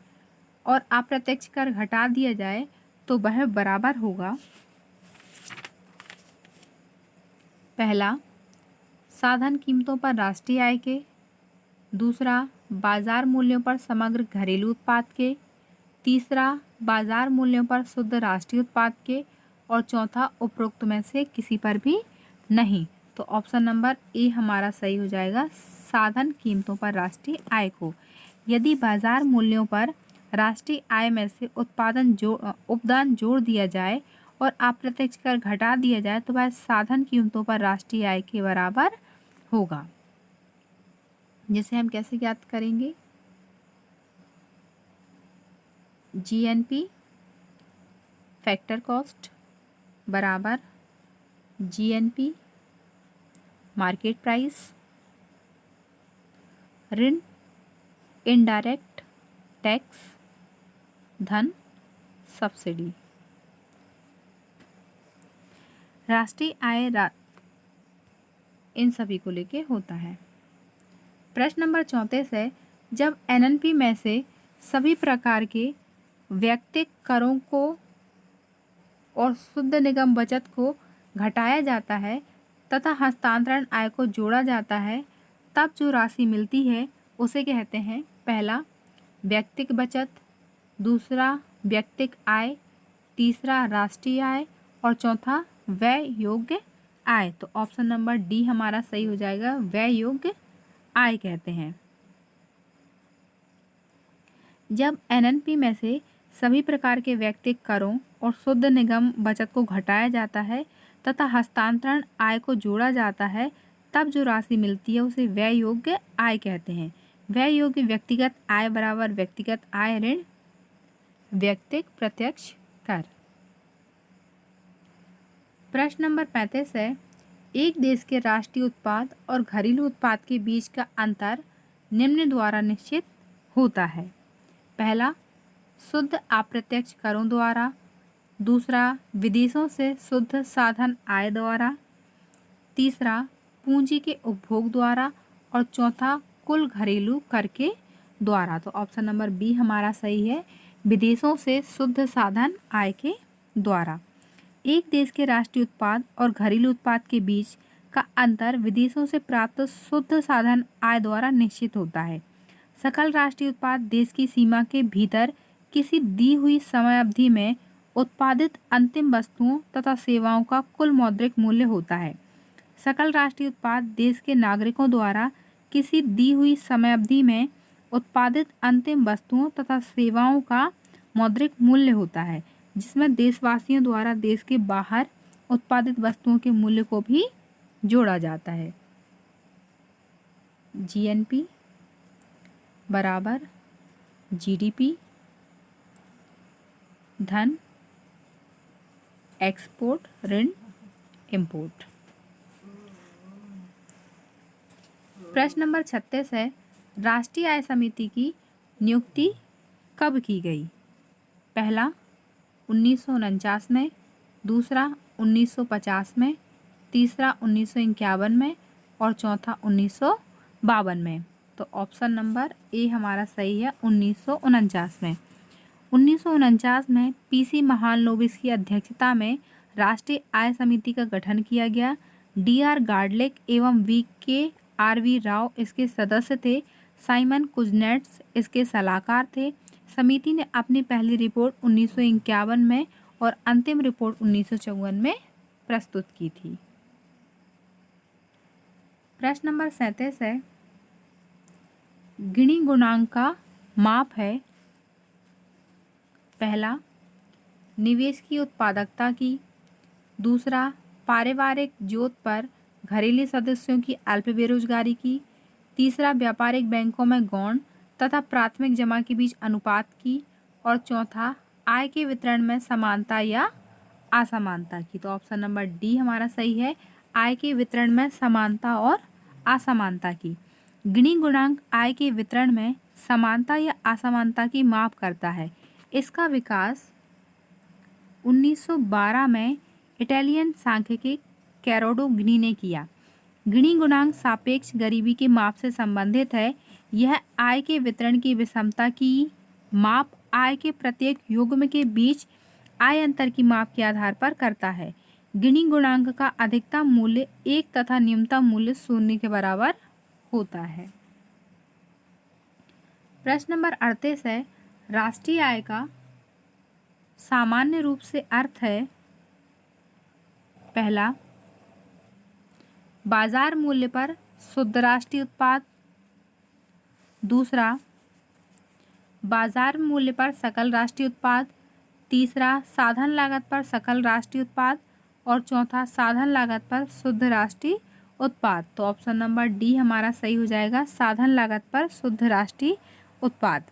और अप्रत्यक्ष कर घटा दिया जाए तो वह बराबर होगा, पहला साधन कीमतों पर राष्ट्रीय आय के, दूसरा बाजार मूल्यों पर समग्र घरेलू उत्पाद के, तीसरा बाजार मूल्यों पर शुद्ध राष्ट्रीय उत्पाद के और चौथा उपरोक्त में से किसी पर भी नहीं। तो ऑप्शन नंबर ए हमारा सही हो जाएगा, साधन कीमतों पर राष्ट्रीय आय को। यदि बाजार मूल्यों पर राष्ट्रीय आय में से उपदान जोड़ दिया जाए और अप्रत्यक्ष कर घटा दिया जाए तो वह साधन कीमतों पर राष्ट्रीय आय के बराबर होगा, जिसे हम कैसे ज्ञात करेंगे, जीएनपी फैक्टर कॉस्ट बराबर जीएनपी मार्केट प्राइस ऋण इनडायरेक्ट टैक्स धन सब्सिडी। राष्ट्रीय आय इन सभी को लेके होता है। प्रश्न नंबर 34 है, जब एनएनपी में से सभी प्रकार के व्यक्तिगत करों को और शुद्ध निगम बचत को घटाया जाता है तथा हस्तांतरण आय को जोड़ा जाता है, तब जो राशि मिलती है उसे कहते हैं, पहला व्यक्तिगत बचत, दूसरा व्यक्तिगत आय, तीसरा राष्ट्रीय आय और चौथा व्यय योग्य आय। तो ऑप्शन नंबर डी हमारा सही हो जाएगा, व्यय योग्य आय कहते हैं। जब एनएनपी में से सभी प्रकार के व्यक्तिगत करों और शुद्ध निगम बचत को घटाया जाता है तथा हस्तांतरण आय को जोड़ा जाता है, तब जो राशि मिलती है उसे व्यय योग्य आय कहते हैं। व्यय योग्य व्यक्तिगत आय बराबर व्यक्तिगत आय ऋण व्यक्तिगत प्रत्यक्ष कर। प्रश्न नंबर 35 है, एक देश के राष्ट्रीय उत्पाद और घरेलू उत्पाद के बीच का अंतर निम्न द्वारा निश्चित होता है, पहला शुद्ध अप्रत्यक्ष करों द्वारा, दूसरा विदेशों से शुद्ध साधन आय द्वारा, तीसरा पूंजी के उपभोग द्वारा और चौथा कुल घरेलू कर के द्वारा। तो ऑप्शन नंबर बी हमारा सही है, विदेशों से शुद्ध साधन आय के द्वारा। एक देश के राष्ट्रीय उत्पाद और घरेलू उत्पाद के बीच का अंतर विदेशों से प्राप्त शुद्ध साधन आय द्वारा निश्चित होता है। सकल राष्ट्रीय उत्पाद देश की सीमा के भीतर किसी दी हुई समय अवधि में उत्पादित अंतिम वस्तुओं तथा सेवाओं का कुल मौद्रिक मूल्य होता है। सकल राष्ट्रीय उत्पाद देश के नागरिकों द्वारा किसी दी हुई समयावधि में उत्पादित अंतिम वस्तुओं तथा सेवाओं का मौद्रिक मूल्य होता है, जिसमें देशवासियों द्वारा देश के बाहर उत्पादित वस्तुओं के मूल्य को भी जोड़ा जाता है। जीएनपी बराबर जीडीपी धन एक्सपोर्ट ऋण इंपोर्ट। प्रश्न नंबर 36 है, राष्ट्रीय आय समिति की नियुक्ति कब की गई? पहला 1949 में, दूसरा 1950 में, तीसरा 1951 में और चौथा 1952 में। तो ऑप्शन नंबर ए हमारा सही है, 1949 में। 1949 में पीसी महालनोबिस की अध्यक्षता में राष्ट्रीय आय समिति का गठन किया गया। डीआर गार्डलेक एवं वी राव इसके सदस्य थे। साइमन कुजनेट्स इसके सलाहकार थे। समिति ने अपनी पहली रिपोर्ट 1951 में और अंतिम रिपोर्ट 1954 में प्रस्तुत की थी। प्रश्न नंबर 37 है, गिनी गुणांक का माप है। पहला निवेश की उत्पादकता की, दूसरा पारिवारिक जोत पर घरेलू सदस्यों की अल्प बेरोजगारी की, तीसरा व्यापारिक बैंकों में गौण तथा प्राथमिक जमा के बीच अनुपात की और चौथा आय के वितरण में समानता या असमानता की। तो ऑप्शन नंबर डी हमारा सही है, आय के वितरण में समानता और असमानता की। गिनी गुणांक आय के वितरण में समानता या असमानता की माप करता है। इसका विकास 1912 में इटालियन सांख्यिकी कैरोडो गिनी ने किया। गिनी गुणांक सापेक्ष गरीबी के माप से संबंधित है। यह आय के वितरण की विषमता की माप आय के प्रत्येक युग्म के बीच आय अंतर की माप के आधार पर करता है। गिनी गुणांक का अधिकतम मूल्य 1 तथा न्यूनतम मूल्य 0 के बराबर होता है। प्रश्न नंबर 38 है, राष्ट्रीय आय का सामान्य रूप से अर्थ है। पहला बाजार मूल्य पर शुद्ध राष्ट्रीय उत्पाद, दूसरा बाजार मूल्य पर सकल राष्ट्रीय उत्पाद, तीसरा साधन लागत पर सकल राष्ट्रीय उत्पाद और चौथा साधन लागत पर शुद्ध राष्ट्रीय उत्पाद। तो ऑप्शन नंबर डी हमारा सही हो जाएगा, साधन लागत पर शुद्ध राष्ट्रीय उत्पाद।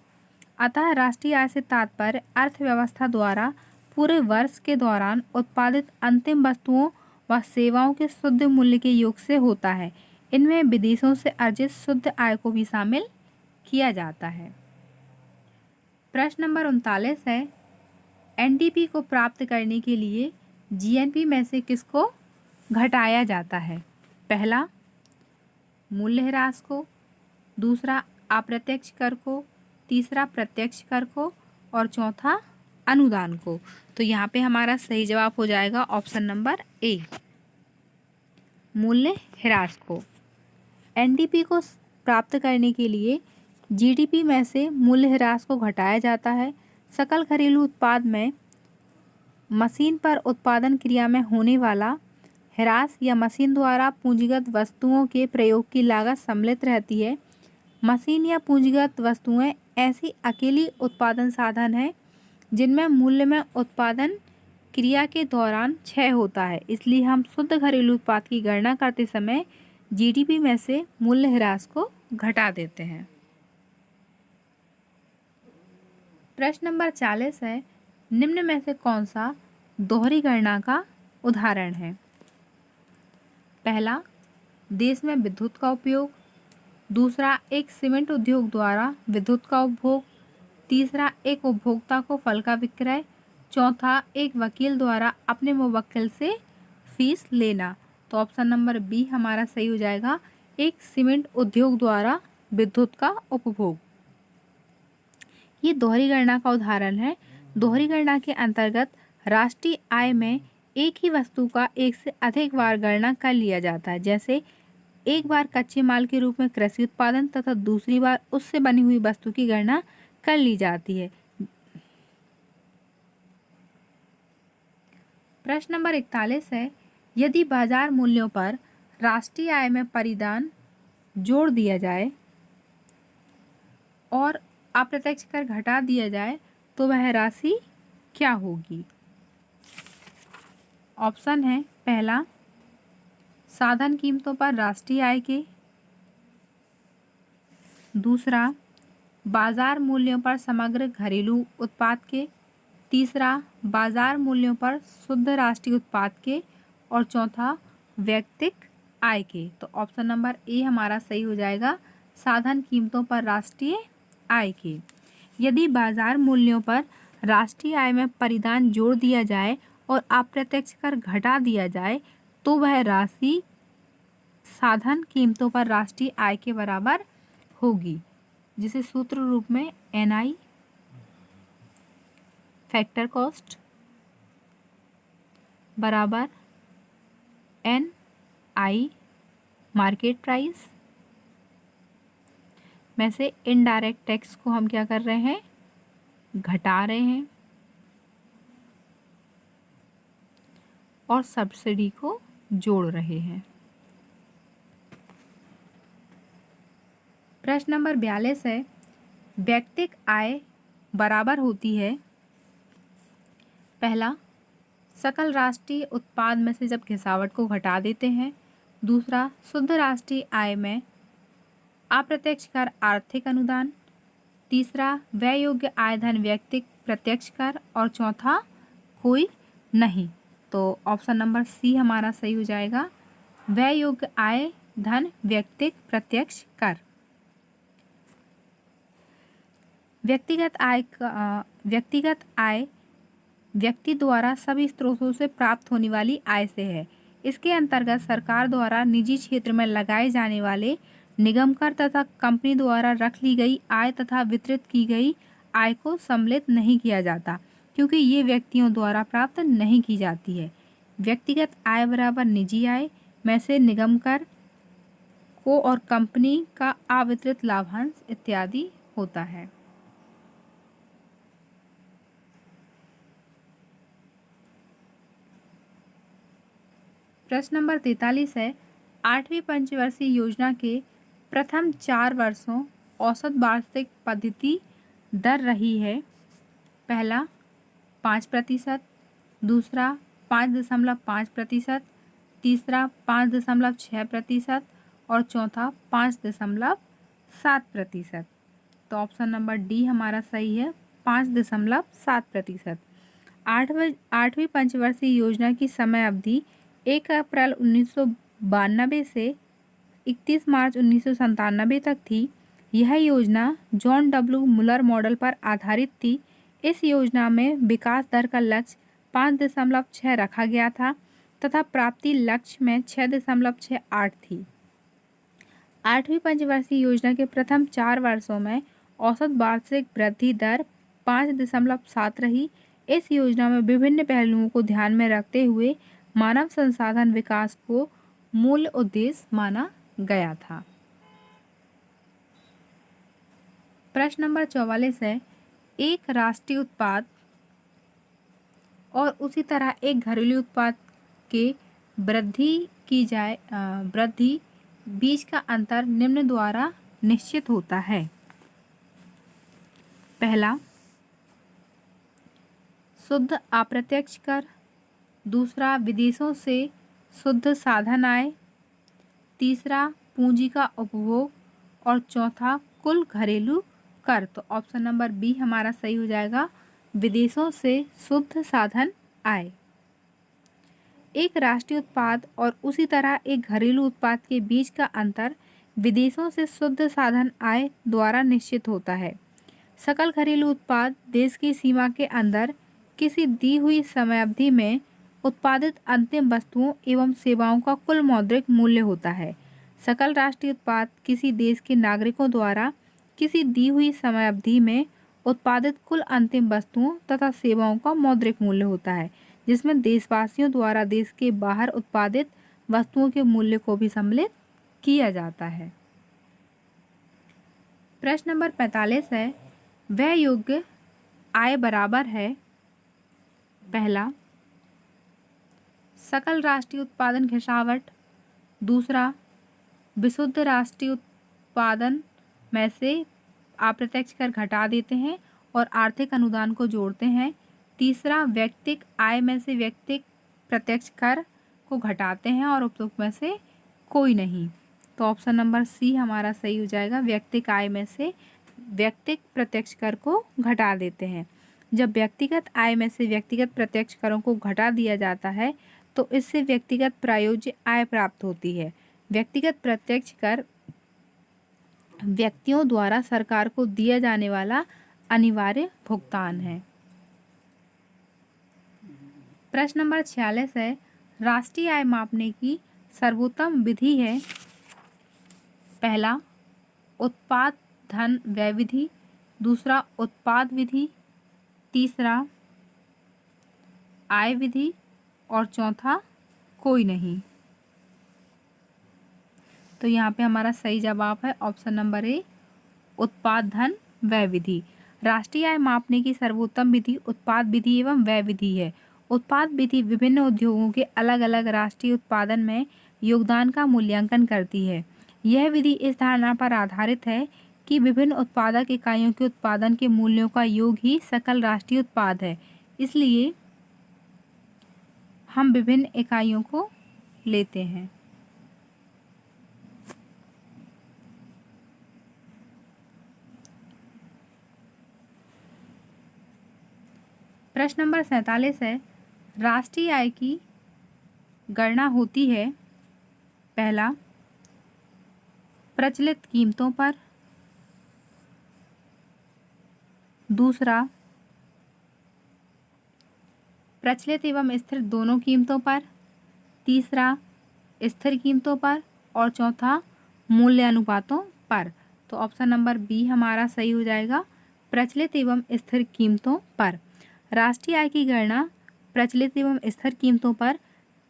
अतः राष्ट्रीय आय से तात्पर्य अर्थव्यवस्था द्वारा पूरे वर्ष के दौरान उत्पादित अंतिम वस्तुओं व सेवाओं के शुद्ध मूल्य के योग से होता है। इनमें विदेशों से अर्जित शुद्ध आय को भी शामिल किया जाता है। प्रश्न नंबर 39 है, एनडीपी को प्राप्त करने के लिए जीएनपी में से किसको घटाया जाता है? पहला मूल्यह्रास को, दूसरा अप्रत्यक्ष कर को, तीसरा प्रत्यक्ष कर को और चौथा अनुदान को। तो यहाँ पे हमारा सही जवाब हो जाएगा ऑप्शन नंबर ए, मूल्यह्रास को। एनडीपी को प्राप्त करने के लिए जीडीपी में से मूल्यह्रास को घटाया जाता है। सकल घरेलू उत्पाद में मशीन पर उत्पादन क्रिया में होने वाला ह्रास या मशीन द्वारा पूंजीगत वस्तुओं के प्रयोग की लागत सम्मिलित रहती है। मशीन या पूंजीगत वस्तुएं ऐसी अकेली उत्पादन साधन है जिनमें मूल्य में उत्पादन क्रिया के दौरान क्षय होता है। इसलिए हम शुद्ध घरेलू उत्पाद की गणना करते समय जीडीपी में से मूल्यह्रास को घटा देते हैं। प्रश्न नंबर 40 है, निम्न में से कौन सा दोहरी गणना का उदाहरण है? पहला देश में विद्युत का उपयोग, दूसरा एक सीमेंट उद्योग द्वारा विद्युत का उपभोग, तीसरा एक उपभोक्ता को फल का विक्रय, चौथा एक वकील द्वारा अपने मुवक्किल से फीस लेना। तो ऑप्शन नंबर बी हमारा सही हो जाएगा, एक सीमेंट उद्योग द्वारा विद्युत का उपभोग। ये दोहरी गणना का उदाहरण है। दोहरी गणना के अंतर्गत राष्ट्रीय आय में एक ही वस्तु का एक से अधिक बार गणना कर लिया जाता है। जैसे एक बार कच्चे माल के रूप में कृषि उत्पादन तथा दूसरी बार उससे बनी हुई वस्तु की गणना कर ली जाती है। प्रश्न नंबर 41 है, यदि बाजार मूल्यों पर राष्ट्रीय आय में परिदान जोड़ दिया जाए और अप्रत्यक्ष कर घटा दिया जाए तो वह राशि क्या होगी? ऑप्शन है, पहला साधन कीमतों पर राष्ट्रीय आय के, दूसरा बाजार मूल्यों पर समग्र घरेलू उत्पाद के, तीसरा बाजार मूल्यों पर शुद्ध राष्ट्रीय उत्पाद के और चौथा व्यक्तिक आय के। तो ऑप्शन नंबर ए हमारा सही हो जाएगा, साधन कीमतों पर राष्ट्रीय आय के। यदि बाजार मूल्यों पर राष्ट्रीय आय में परिदान जोड़ दिया जाए और अप्रत्यक्ष कर घटा दिया जाए तो वह राशि साधन कीमतों पर राष्ट्रीय आय के बराबर होगी, जिसे सूत्र रूप में NI फैक्टर कॉस्ट बराबर NI मार्केट प्राइस में से इनडायरेक्ट टैक्स को हम क्या कर रहे हैं, घटा रहे हैं और सब्सिडी को जोड़ रहे हैं। प्रश्न नंबर 42 है, व्यक्तिक आय बराबर होती है, पहला सकल राष्ट्रीय उत्पाद में से जब घिसावट को घटा देते हैं, दूसरा शुद्ध राष्ट्रीय आय में अप्रत्यक्ष कर आर्थिक अनुदान, तीसरा व्यय योग्य आय धन व्यक्तिक प्रत्यक्ष कर और चौथा कोई नहीं। तो ऑप्शन नंबर सी हमारा सही हो जाएगा, व्यय योग्य आय धन व्यक्तिक प्रत्यक्ष कर। व्यक्तिगत आय व्यक्ति द्वारा सभी स्रोतों से प्राप्त होने वाली आय से है। इसके अंतर्गत सरकार द्वारा निजी क्षेत्र में लगाए जाने वाले निगम कर तथा कंपनी द्वारा रख ली गई आय तथा वितरित की गई आय को सम्मिलित नहीं किया जाता, क्योंकि ये व्यक्तियों द्वारा प्राप्त नहीं की जाती है। व्यक्तिगत आय बराबर निजी आय में से निगम कर को और कंपनी का अवितरित लाभांश इत्यादि होता है। प्रश्न नंबर 43 है, 8वीं पंचवर्षीय योजना के प्रथम 4 वर्षों औसत वार्षिक पद्धति दर रही है, पहला 5%, दूसरा 5.5%, तीसरा 5.6% और चौथा 5.7%। तो ऑप्शन नंबर डी हमारा सही है, 5.7%। आठवीं पंचवर्षीय योजना की समय अवधि 1 अप्रैल 1992 से 31 मार्च 1997 तक थी। यह योजना जॉन डब्ल्यू मुलर मॉडल पर आधारित थी। इस योजना में विकास दर का लक्ष्य 5.6 रखा गया था तथा प्राप्ति लक्ष्य में 6.68 थी। 8वीं पंचवर्षीय योजना के प्रथम 4 वर्षों में औसत वार्षिक वृद्धि दर 5.7 रही। इस योजना में विभिन्न पहलुओं को ध्यान में रखते हुए मानव संसाधन विकास को मूल उद्देश्य माना गया था। प्रश्न नंबर 44 है, एक राष्ट्रीय उत्पाद और उसी तरह एक घरेलू उत्पाद के वृद्धि बीच का अंतर निम्न द्वारा निश्चित होता है। पहला शुद्ध अप्रत्यक्ष कर, दूसरा विदेशों से शुद्ध साधन आय, तीसरा पूंजी का उपभोग और चौथा कुल घरेलू कर। तो ऑप्शन नंबर बी हमारा सही हो जाएगा, विदेशों से शुद्ध साधन आय। एक राष्ट्रीय उत्पाद और उसी तरह एक घरेलू उत्पाद के बीच का अंतर विदेशों से शुद्ध साधन आय द्वारा निश्चित होता है। सकल घरेलू उत्पाद देश की सीमा के अंदर किसी दी हुई समयावधि में उत्पादित अंतिम वस्तुओं एवं सेवाओं का कुल मौद्रिक मूल्य होता है। सकल राष्ट्रीय उत्पाद किसी देश के नागरिकों द्वारा किसी दी हुई समयावधि में उत्पादित कुल अंतिम वस्तुओं तथा सेवाओं का मौद्रिक मूल्य होता है, जिसमें देशवासियों द्वारा देश के बाहर उत्पादित वस्तुओं के मूल्य को भी सम्मिलित किया जाता है। प्रश्न नंबर 45 है, व्यय योग्य आय बराबर है, पहला सकल राष्ट्रीय उत्पादन घिसावट। दूसरा, विशुद्ध राष्ट्रीय उत्पादन में से अप्रत्यक्ष कर घटा देते हैं और आर्थिक अनुदान को जोड़ते हैं। तीसरा, व्यक्तिगत आय में से व्यक्तिगत प्रत्यक्ष कर को घटाते हैं और उपरोक्त में से कोई नहीं। तो ऑप्शन नंबर सी हमारा सही हो जाएगा। व्यक्तिगत आय में से व्यक्तिगत प्रत्यक्ष कर को घटा देते हैं। जब व्यक्तिगत आय में से व्यक्तिगत प्रत्यक्ष करों को घटा दिया जाता है तो इससे व्यक्तिगत प्रायोज्य आय प्राप्त होती है। व्यक्तिगत प्रत्यक्ष कर व्यक्तियों द्वारा सरकार को दिया जाने वाला अनिवार्य भुगतान है। प्रश्न नंबर 46 है, राष्ट्रीय आय मापने की सर्वोत्तम विधि है। पहला, उत्पाद धन व्यय विधि। दूसरा, उत्पाद विधि। तीसरा, आय विधि। और चौथा, कोई नहीं। तो यहाँ पे हमारा सही जवाब है ऑप्शन नंबर ए, उत्पाद धन व्यय विधि। राष्ट्रीय आय मापने की सर्वोत्तम विधि उत्पाद विधि एवं व्यय विधि है। उत्पाद विधि विभिन्न उद्योगों के अलग अलग राष्ट्रीय उत्पादन में योगदान का मूल्यांकन करती है। यह विधि इस धारणा पर आधारित है कि विभिन्न उत्पादक इकाइयों के उत्पादन के मूल्यों का योग ही सकल राष्ट्रीय उत्पाद है। इसलिए हम विभिन्न इकाइयों को लेते हैं। प्रश्न नंबर 47 है, राष्ट्रीय आय की गणना होती है। पहला, प्रचलित कीमतों पर। दूसरा, प्रचलित एवं स्थिर दोनों कीमतों पर। तीसरा, स्थिर कीमतों पर। और चौथा, मूल्य अनुपातों पर। तो ऑप्शन नंबर बी हमारा सही हो जाएगा, प्रचलित एवं स्थिर कीमतों पर। राष्ट्रीय आय की गणना प्रचलित एवं स्थिर कीमतों पर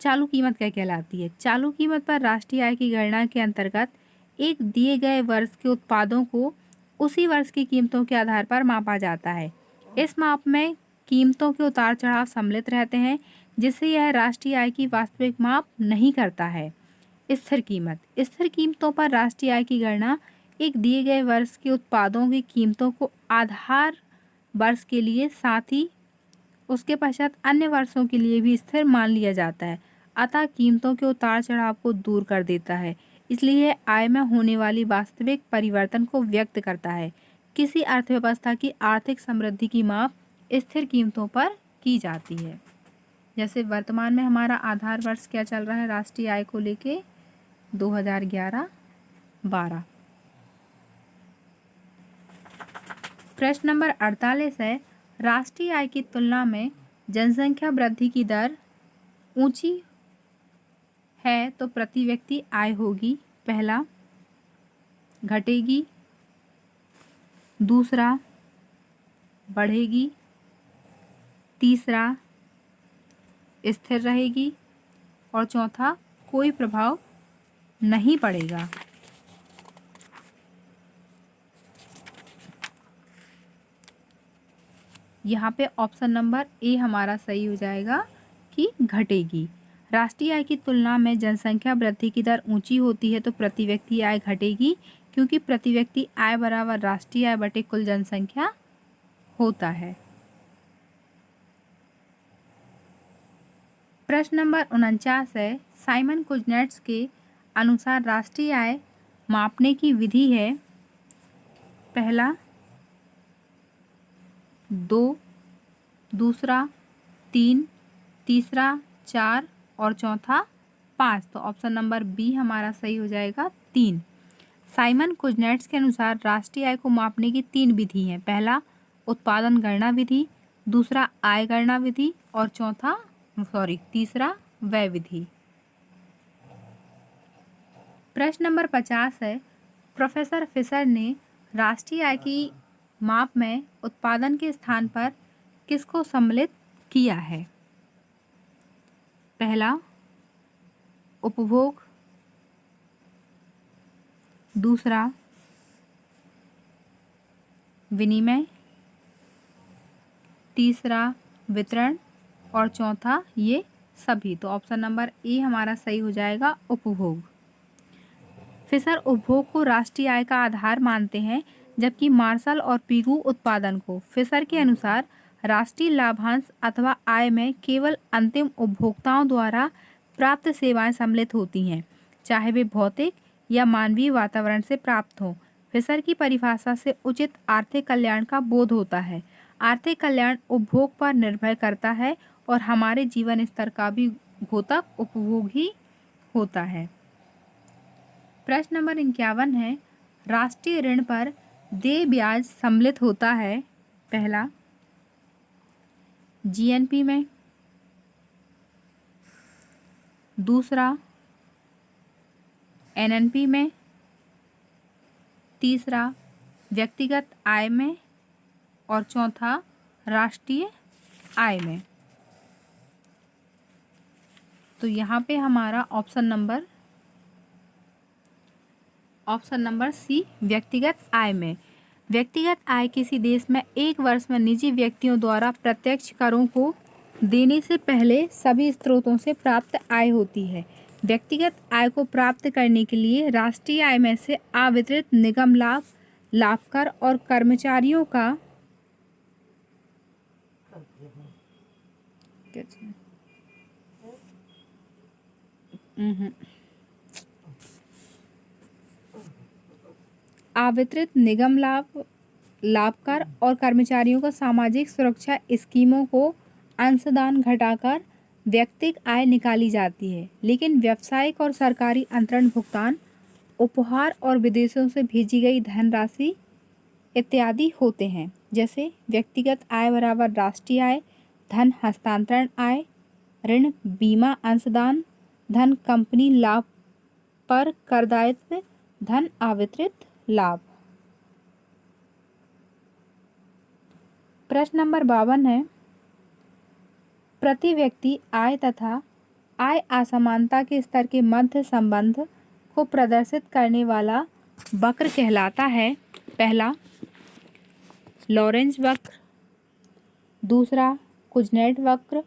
चालू कीमत क्या कहलाती है? चालू कीमत पर राष्ट्रीय आय की गणना के अंतर्गत एक दिए गए वर्ष के उत्पादों को उसी वर्ष की कीमतों के आधार पर मापा जाता है। इस माप में कीमतों के उतार चढ़ाव सम्मिलित रहते हैं, जिससे यह राष्ट्रीय आय की वास्तविक माप नहीं करता है। स्थिर कीमत, स्थिर कीमतों पर राष्ट्रीय आय की गणना एक दिए गए वर्ष के उत्पादों की कीमतों को आधार वर्ष के लिए साथ ही उसके पश्चात अन्य वर्षों के लिए भी स्थिर मान लिया जाता है, अतः कीमतों के उतार चढ़ाव को दूर कर देता है। इसलिए यह आय में होने वाली वास्तविक परिवर्तन को व्यक्त करता है। किसी अर्थव्यवस्था की आर्थिक समृद्धि की माप स्थिर कीमतों पर की जाती है। जैसे वर्तमान में हमारा आधार वर्ष क्या चल रहा है राष्ट्रीय आय को लेके 2011-12। प्रश्न नंबर 48 है, राष्ट्रीय आय की तुलना में जनसंख्या वृद्धि की दर ऊंची है तो प्रति व्यक्ति आय होगी। पहला, घटेगी। दूसरा, बढ़ेगी। तीसरा, स्थिर रहेगी। और चौथा, कोई प्रभाव नहीं पड़ेगा। यहाँ पे ऑप्शन नंबर ए हमारा सही हो जाएगा कि घटेगी। राष्ट्रीय आय की तुलना में जनसंख्या वृद्धि की दर ऊंची होती है तो प्रति व्यक्ति आय घटेगी, क्योंकि प्रति व्यक्ति आय बराबर राष्ट्रीय आय बटे कुल जनसंख्या होता है। प्रश्न नंबर 49 है, साइमन कुजनेट्स के अनुसार राष्ट्रीय आय मापने की विधि है। पहला, 2, दूसरा 3, तीसरा 4 और चौथा 5। तो ऑप्शन नंबर बी हमारा सही हो जाएगा 3। साइमन कुजनेट्स के अनुसार राष्ट्रीय आय को मापने की 3 विधि हैं। पहला, उत्पादन गणना विधि। दूसरा, आय गणना विधि। और तीसरा, व्यय विधि। प्रश्न नंबर 50 है, प्रोफेसर फिशर ने राष्ट्रीय आय की माप में उत्पादन के स्थान पर किसको सम्मिलित किया है? पहला, उपभोग। दूसरा, विनिमय। तीसरा, वितरण। और चौथा, ये सभी। तो ऑप्शन नंबर ए हमारा सही हो जाएगा, उपभोग। फिशर उपभोग को राष्ट्रीय आय का आधार मानते हैं, जबकि मार्शल और पीगू उत्पादन को। फिशर के अनुसार राष्ट्रीय लाभांश अथवा आय में केवल अंतिम उपभोक्ताओं द्वारा प्राप्त सेवाएं सम्मिलित होती हैं, चाहे वे भौतिक या मानवीय वातावरण से प्राप्त हों। फिशर की परिभाषा से उचित आर्थिक कल्याण का बोध होता है। आर्थिक कल्याण उपभोग पर निर्भर करता है और हमारे जीवन स्तर का भी घोतक उपभोग ही होता है। प्रश्न नंबर 51 है, राष्ट्रीय ऋण पर देय ब्याज सम्मिलित होता है। पहला जीएनपी में, दूसरा एनएनपी में, तीसरा व्यक्तिगत आय में और चौथा राष्ट्रीय आय में। तो यहाँ पे हमारा ऑप्शन नंबर सी व्यक्तिगत आय में। व्यक्तिगत आय किसी देश में एक वर्ष में निजी व्यक्तियों द्वारा प्रत्यक्ष करों को देने से पहले सभी स्रोतों से प्राप्त आय होती है। व्यक्तिगत आय को प्राप्त करने के लिए राष्ट्रीय आय में से अवितरित निगम लाभ, लाभ कर और कर्मचारियों का अवितरित निगम लाभ, लाभ कर और कर्मचारियों को सामाजिक सुरक्षा स्कीमों को अंशदान घटाकर व्यक्तिगत आय निकाली जाती है। लेकिन व्यावसायिक और सरकारी अंतरण भुगतान, उपहार और विदेशों से भेजी गई धनराशि इत्यादि होते हैं। जैसे व्यक्तिगत आय बराबर राष्ट्रीय आय, धन हस्तांतरण आय, ऋण बीमा अंशदान, धन कंपनी लाभ पर कर दायित्व, धन अवितरित लाभ। प्रश्न नंबर 52 है, प्रति व्यक्ति आय तथा आय असमानता के स्तर के मध्य संबंध को प्रदर्शित करने वाला वक्र कहलाता है। पहला लॉरेंज वक्र, दूसरा कुजनेट वक्र,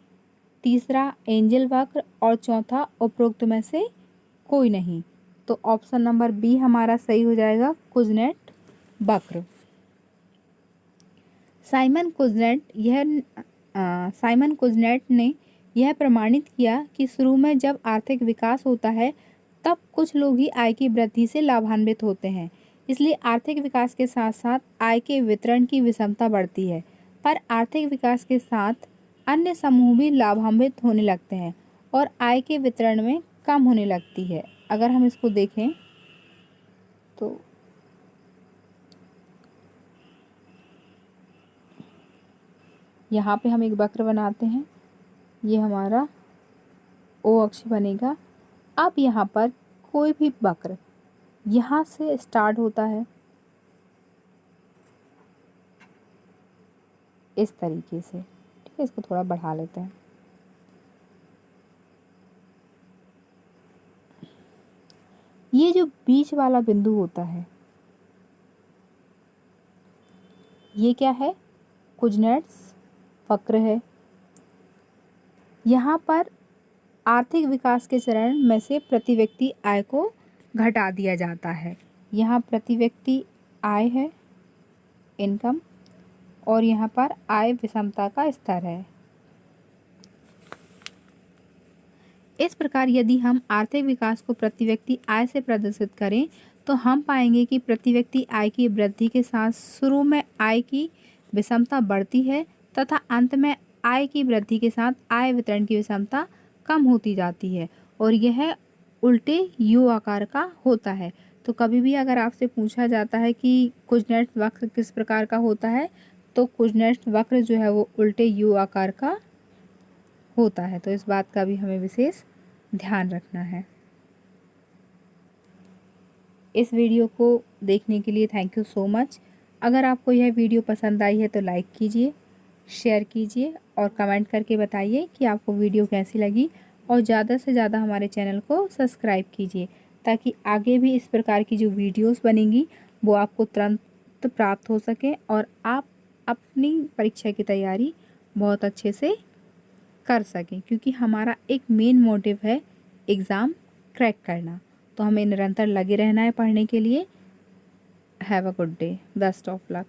तीसरा एंजल वक्र और चौथा उपरोक्त में से कोई नहीं। तो ऑप्शन नंबर बी हमारा सही हो जाएगा, कुजनेट वक्र। साइमन कुजनेट ने यह प्रमाणित किया कि शुरू में जब आर्थिक विकास होता है तब कुछ लोग ही आय की वृद्धि से लाभान्वित होते हैं। इसलिए आर्थिक विकास के साथ साथ आय के वितरण की विषमता बढ़ती है, पर आर्थिक विकास के साथ अन्य समूह भी लाभान्वित होने लगते हैं और आय के वितरण में कम होने लगती है। अगर हम इसको देखें तो यहाँ पे हम एक वक्र बनाते हैं, ये हमारा ओ अक्ष बनेगा। अब यहाँ पर कोई भी वक्र यहाँ से स्टार्ट होता है इस तरीके से, ठीक है। इसको थोड़ा बढ़ा लेते हैं। ये जो बीच वाला बिंदु होता है ये क्या है, कुजनेट्स वक्र है। यहाँ पर आर्थिक विकास के चरण में से प्रति व्यक्ति आय को घटा दिया जाता है। यहाँ प्रति व्यक्ति आय है, इनकम, और यहाँ पर आय विषमता का स्तर है। इस प्रकार यदि हम आर्थिक विकास को प्रति व्यक्ति आय से प्रदर्शित करें तो हम पाएंगे कि प्रति व्यक्ति आय की वृद्धि के साथ शुरू में आय की विषमता बढ़ती है तथा अंत में आय की वृद्धि के साथ आय वितरण की विषमता कम होती जाती है और यह उल्टे यू आकार का होता है। तो कभी भी अगर आपसे पूछा जाता है कि कुजनेट वक्र किस प्रकार का होता है तो कुजनेट वक्र जो है वो उल्टे यू आकार का होता है। तो इस बात का भी हमें विशेष ध्यान रखना है। इस वीडियो को देखने के लिए थैंक यू सो मच। अगर आपको यह वीडियो पसंद आई है तो लाइक कीजिए, शेयर कीजिए और कमेंट करके बताइए कि आपको वीडियो कैसी लगी और ज़्यादा से ज़्यादा हमारे चैनल को सब्सक्राइब कीजिए ताकि आगे भी इस प्रकार की जो वीडियोस बनेंगी वो आपको तुरंत प्राप्त हो सके और आप अपनी परीक्षा की तैयारी बहुत अच्छे से कर सकें, क्योंकि हमारा एक मेन मोटिव है एग्ज़ाम क्रैक करना। तो हमें निरंतर लगे रहना है पढ़ने के लिए। Have a good day, best of luck.